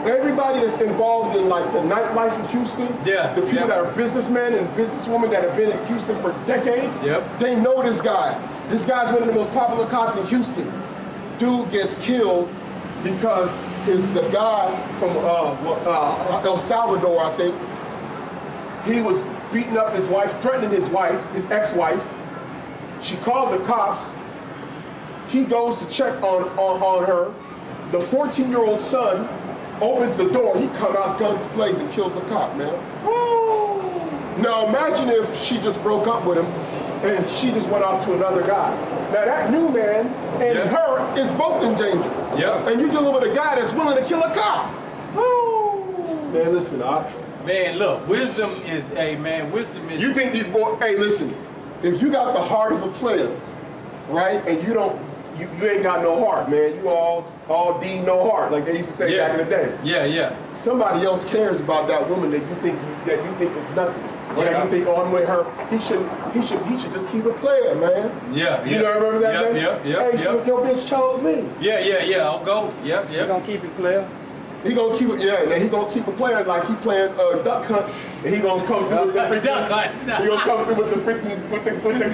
Everybody that's involved in like the nightlife in Houston, the people that are businessmen and businesswomen that have been in Houston for decades, they know this guy. This guy's one of the most popular cops in Houston. Dude gets killed because the guy from El Salvador, I think, he was beating up his wife, threatening his wife, his ex-wife. She called the cops. He goes to check on her. The 14-year-old son opens the door, he come out guns blazing, kills the cop, man. Woo! Now imagine if she just broke up with him and she just went off to another guy. Now that new man and her is both in danger. Yep. And you're dealing with a guy that's willing to kill a cop. Woo! Man, listen, man, look, wisdom is, You think these boys, hey, listen, if you got the heart of a player, right, and you ain't got no heart, man. You all D, no heart, like they used to say back in the day. Yeah. Somebody else cares about that woman that you think is nothing. Or that you think, oh, I'm with her. He should just keep a player, man. Yeah. You know, remember that, man? Yeah. Hey, your bitch chose me. Yeah. I'll go. Yep. You gonna keep it player? He gonna keep it, and he gonna keep a player like he playing duck hunt, and he gonna come through with the freaking duck hunt. He gonna come through with the freaking with the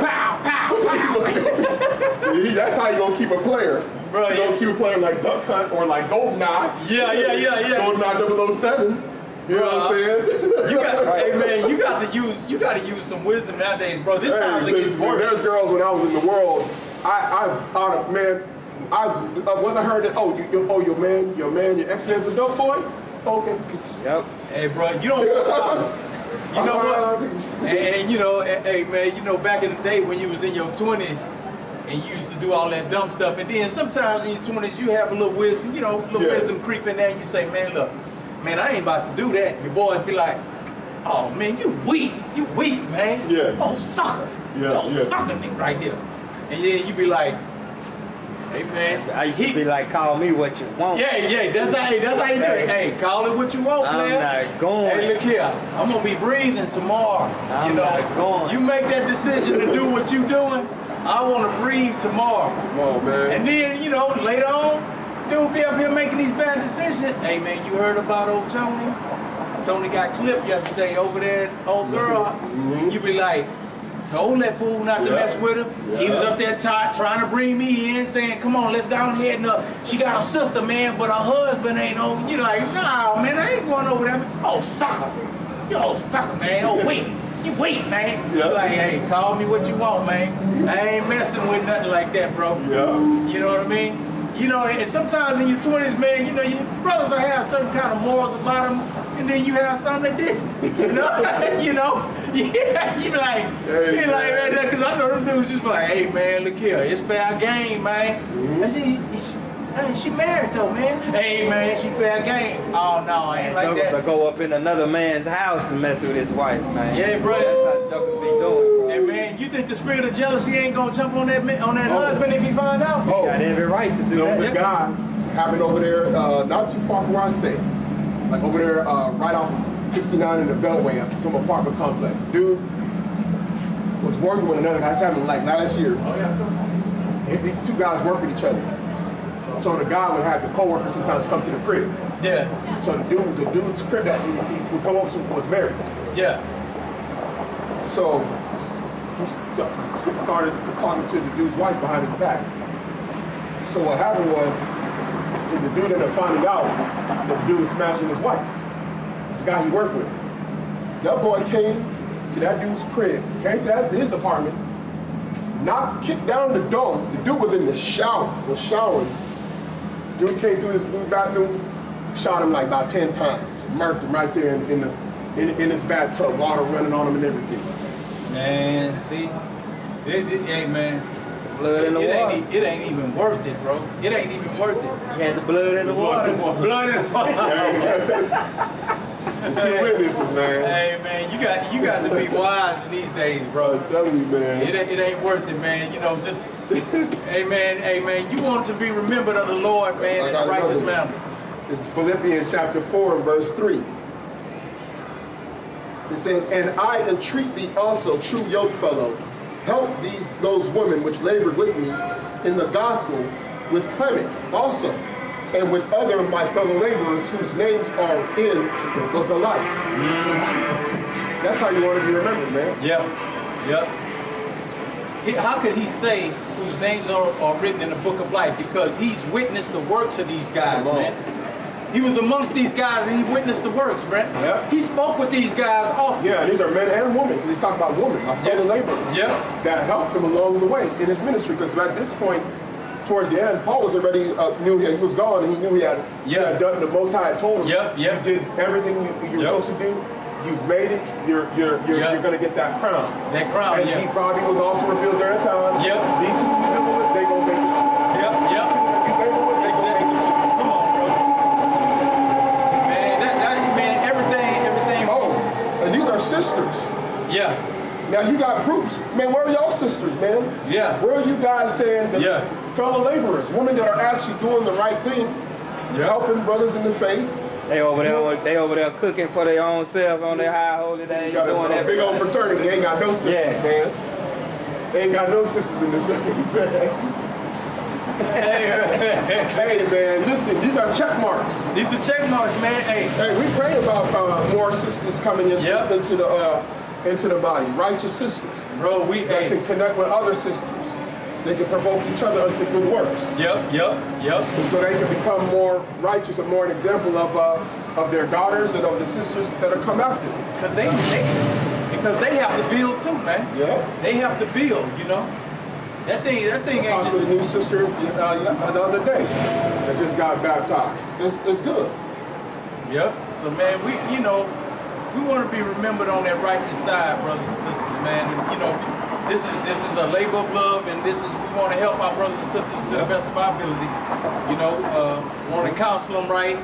Pow. That's how you gonna keep a player. Bro, you gonna keep a player like duck hunt or like GoldenEye. Yeah. GoldenEye 007. You know what I'm saying? Hey man, you got to use some wisdom nowadays, bro. This sounds like it's worse. There's girls when I was in the world. Man, once I heard that, your ex-man's a dope boy? Okay, peace. Yep. Hey, bro, you don't. You know what? And you know, hey man, you know, back in the day when you was in your 20s and you used to do all that dumb stuff, and then sometimes in your 20s you have a little wisdom, you know, wisdom creep in there, and you say, man, look, man, I ain't about to do that. Your boys be like, oh man, you weak, man. Yeah. Oh, sucker. Sucker nigga right here. And then you be like, hey man. I used to be like, call me what you want. Yeah, that's how you do it. Hey, call it what you want, man. I'm not going. Hey, look here, I'm gonna be breathing tomorrow. I'm not going. You make that decision to do what you doing, I wanna breathe tomorrow. Come on, man. And then, you know, later on, dude be up here making these bad decisions. Hey man, you heard about old Tony? Tony got clipped yesterday over there, old girl. Mm-hmm. You be like, told that fool not to mess with him. Yeah. He was up there trying to bring me in, saying, come on, let's go on ahead. And she got her sister, man, but her husband ain't over. You like, nah, man, I ain't going over there. Oh, sucker. You old sucker, man. Oh, wait. You wait, man. You like, hey, call me what you want, man. I ain't messing with nothing like that, bro. Yeah. You know what I mean? You know, and sometimes in your 20s, man, you know, your brothers will have certain kind of morals about them, and then you have some that didn't. You know? You know? Yeah, you be like, man, because I know them dudes just be like, hey, man, look here, it's fair game, man. Mm-hmm. I see, she married though, man. Hey, man, she fair game. Oh, no, I ain't like Jokers that. will go up in another man's house and mess with his wife, man. Yeah, bro. That's how jokers be doing. Hey, man, you think the spirit of jealousy ain't gonna jump on that husband if he find out? Oh, got every right to do there that. was a guy happened over there, not too far from where I stay. Like over there, right off of 59 in the Beltway, of some apartment complex. Dude was working with another guy. This happened like last year. These two guys work with each other. So the guy would have the coworker sometimes come to the crib. Yeah. So the dude's crib that he would come over to was married. Yeah. So he started talking to the dude's wife behind his back. So what happened was, the dude ended up finding out that the dude was smashing his wife. This guy he worked with. That boy came to that dude's crib, came to his apartment, kicked down the door. The dude was in the shower, was showering. Dude came through this dude's bathroom, shot him like about 10 times, murked him right there in his bathtub, water running on him and everything. Man, see, hey man, Blood in the water. It ain't even worth it, bro. It ain't even worth it. He had the blood in the water. Blood in the water. Two witnesses, man. Hey man, you got to be wise in these days, bro. I'm telling you, man. It ain't worth it, man. You know, just hey man, you want to be remembered of the Lord, man, in a righteous manner. This is Philippians chapter 4 and verse 3. It says, and I entreat thee also, true yokefellow, help those women which labored with me in the gospel with Clement also, and with other of my fellow laborers whose names are in the book of life. Mm-hmm. That's how you want to be remembered, man. Yep. How could he say whose names are written in the book of life? Because he's witnessed the works of these guys, man. He was amongst these guys and he witnessed the works, Brent. Yeah. He spoke with these guys often. Yeah, these are men and women. He's talking about women, our fellow laborers. Yeah. That helped him along the way in his ministry. Because at this point, towards the end, Paul was already knew he was gone, and he knew he had done the Most High had told him. You did everything you were supposed to do. You've made it. You're going to get that crown. That crown. And he probably was also revealed during time. These people you do it, they gonna make it too. You do it, they gonna make it too. Come on, bro. Man, everything. Oh, and these are sisters. Yeah. Now you got groups, man. Where are y'all sisters, man? Yeah. Where are you guys saying that fellow laborers, women that are actually doing the right thing, helping brothers in the faith? They over there cooking for their own self on their high holy days. Got doing a that big old fraternity. They ain't got no sisters, man. They ain't got no sisters in the faith. Hey, man, listen, these are check marks. These are check marks, man. Hey, we pray about more sisters coming into the body, righteous sisters. Bro, that can connect with other sisters. They can provoke each other unto good works. Yep. And so they can become more righteous and more an example of their daughters and of the sisters that are come after them. Because they have to build too, man. Yeah. They have to build, you know. That thing I ain't talked to just. a new sister the other day that just got baptized. It's good. Yep. So man, we want to be remembered on that righteous side, brothers and sisters, man. And, this is a labor of love, and we want to help our brothers and sisters to the best of our ability. Want to counsel them right,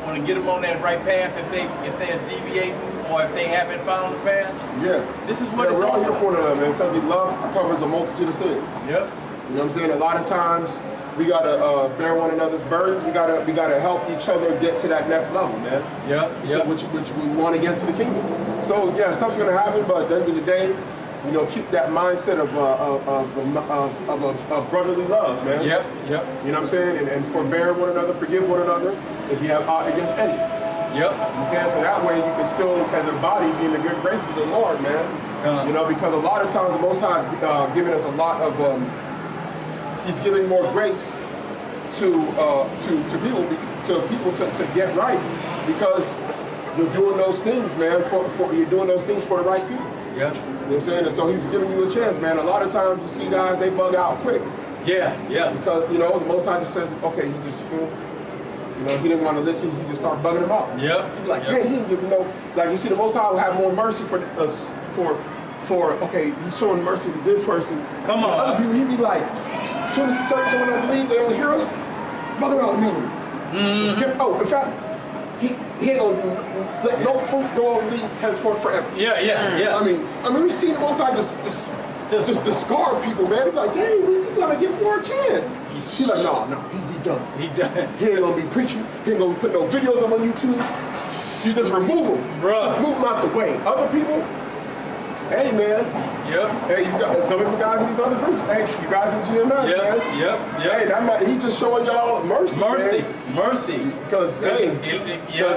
want to get them on that right path if they're deviating or if they haven't found the path. Yeah. This is what it's we're all all here about. for one another, man. It says love covers a multitude of sins. Yep. You know what I'm saying? A lot of times we gotta bear one another's burdens. We gotta help each other get to that next level, man. Yep. Which we want to get to the kingdom. So yeah, stuff's gonna happen, but at the end of the day, keep that mindset of brotherly love, man. Yep. You know what I'm saying? And forbear one another, forgive one another if you have aught against any. Yep. You know what I'm saying? So that way you can still, as a body, be in the good graces of the Lord, man. Because a lot of times the Most High is giving us a lot of, He's giving more grace to people to get right, because you're doing those things, man. You're doing those things for the right people. Yep. You know what I'm saying? And so He's giving you a chance, man. A lot of times you see guys, they bug out quick. Yeah. Because the Most High just says, okay, he just. He didn't want to listen. He just started bugging him out. Yep. He'd be like, hey, he didn't give like you see, the Most High will have more mercy for us. Okay, he's showing mercy to this person. Come on. Other people, he'd be like, as soon as someone don't believe, they don't hear us, bug them out immediately. Oh, in fact, he ain't gonna do let no fruit grow on me henceforth forever. Yeah. I mean, we've seen the Most High just discard people, man. He's like, dang, we gotta give him more chance. He's like, no, he done. He done. He ain't gonna be preaching. He ain't gonna put no videos up on YouTube. You just remove him. Bruh. Just move him out the way. Other people, hey man. Yep. Hey, you got some of the guys in these other groups. Hey, you guys in GMS, man. Yep. Hey, he's just showing y'all mercy. Mercy. Because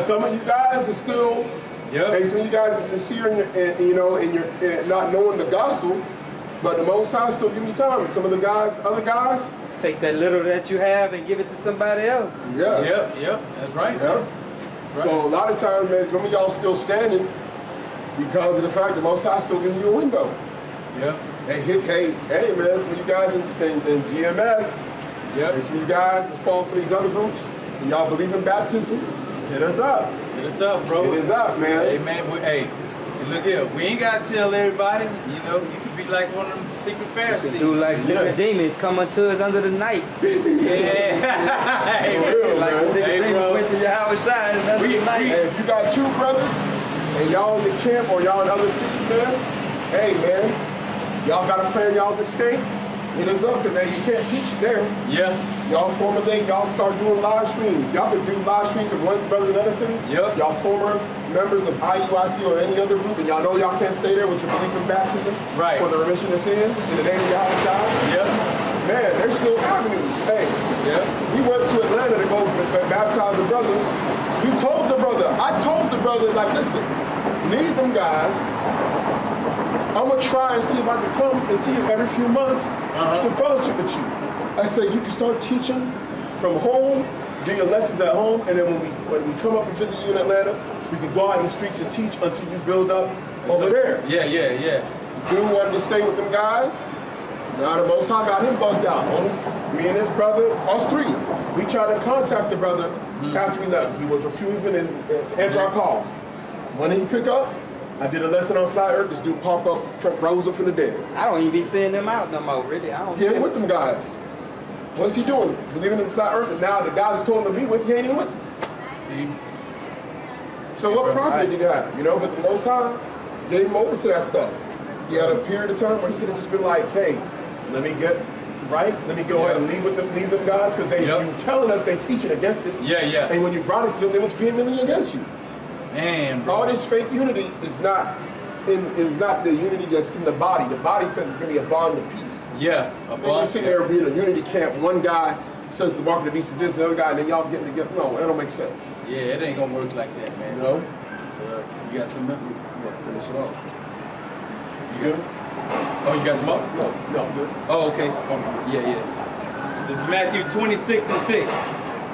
some of you guys are still. Yep. Hey, some of you guys are sincere in your not knowing the gospel, but the Most High still give you time. Some of the guys, other guys. Take that little that you have and give it to somebody else. Yeah. Yep. That's right. Yeah. Right. So a lot of times, man, some of y'all still standing because of the fact that Most High still giving you a window. Yep. Hey, man, some of you guys in GMS, yep. Some of you guys that fall to these other groups, and y'all believe in baptism, hit us up. Hit us up, bro. Hit us up, man. Hey, man, look here. We ain't got to tell everybody. You could be like one of them secret Pharisees. Do like demons come unto us under the night. Yeah. Hey, real, like man. the nigga bro. went to Yahawashi under the night. Hey, if you got two brothers, and y'all in the camp or y'all in other cities, man, hey, man, y'all got a plan y'all's escape? Hit us up, because you can't teach it there. Yeah. Y'all formulate, y'all start doing live streams. Y'all can do live streams with one brother in another city. Yep. Y'all former members of IUIC or any other group, and y'all know y'all can't stay there with your belief in baptism Right. for the remission of sins in the name of Yahawashi. Yep. Man, there's still avenues. Hey, Yep. we went to Atlanta to go baptize a brother. I told the brother, like, listen, leave them guys. I'm gonna try and see if I can come and see you every few months to fellowship with you. I said, you can start teaching from home, do your lessons at home, and then when we come up and visit you in Atlanta, we can go out in the streets and teach until you build up over there. Yeah. Dude wanted to stay with them guys. Now the Most High got him bugged out. Only me and his brother, us three. We tried to contact the brother after we left. He was refusing to answer our calls. When he pick up, I did a lesson on Flat Earth. This dude popped up, rose up from the dead. I don't even be seeing them out no more, really. I don't. He ain't with them guys. What's he doing? Believing in Flat Earth, and now the guys who told him to be with, he ain't even with. See? So what profit did he have? But the Most High gave him over to that stuff. He had a period of time where he could have just been like, hey, let me get right. Let me go ahead and leave them guys, because you telling us they teaching against it. Yeah. And when you brought it to them, they was vehemently against you. Man, bro. All this fake unity is not the unity that's in the body. The body says it's gonna be a bond of peace. Yeah, a And you're sitting there being a unity camp. One guy says the mark of the beast is this, the other guy, and then y'all getting together. No, that don't make sense. Yeah, it ain't gonna work like that, man. You got some milk? Yeah, finish it off. You good? Oh, you got some milk? No, good. Oh, okay. Yeah. This is Matthew 26:6.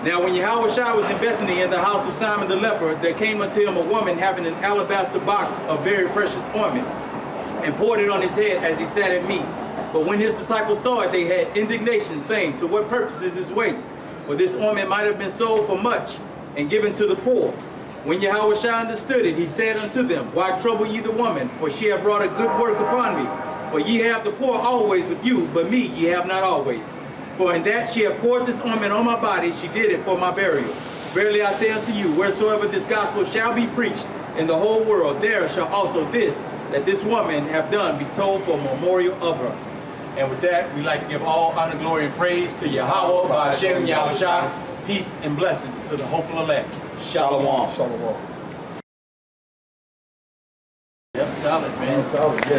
Now when Yahawashi was in Bethany in the house of Simon the leper, there came unto him a woman having an alabaster box of very precious ointment, and poured it on his head as he sat at meat. But when his disciples saw it, they had indignation, saying, to what purpose is this waste? For this ointment might have been sold for much and given to the poor. When Yahawashi understood it, he said unto them, why trouble ye the woman? For she hath brought a good work upon me. For ye have the poor always with you, but me ye have not always. For in that she hath poured this ointment on my body, she did it for my burial. Verily I say unto you, wheresoever this gospel shall be preached in the whole world, there shall also this, that this woman have done, be told for a memorial of her. And with that, we like to give all honor, glory, and praise to Yahweh, Ba'ashem, Yahawashi. Peace and blessings to the hopeful elect. Shalom. Shalom. Yep, solid, man. Solid, yeah.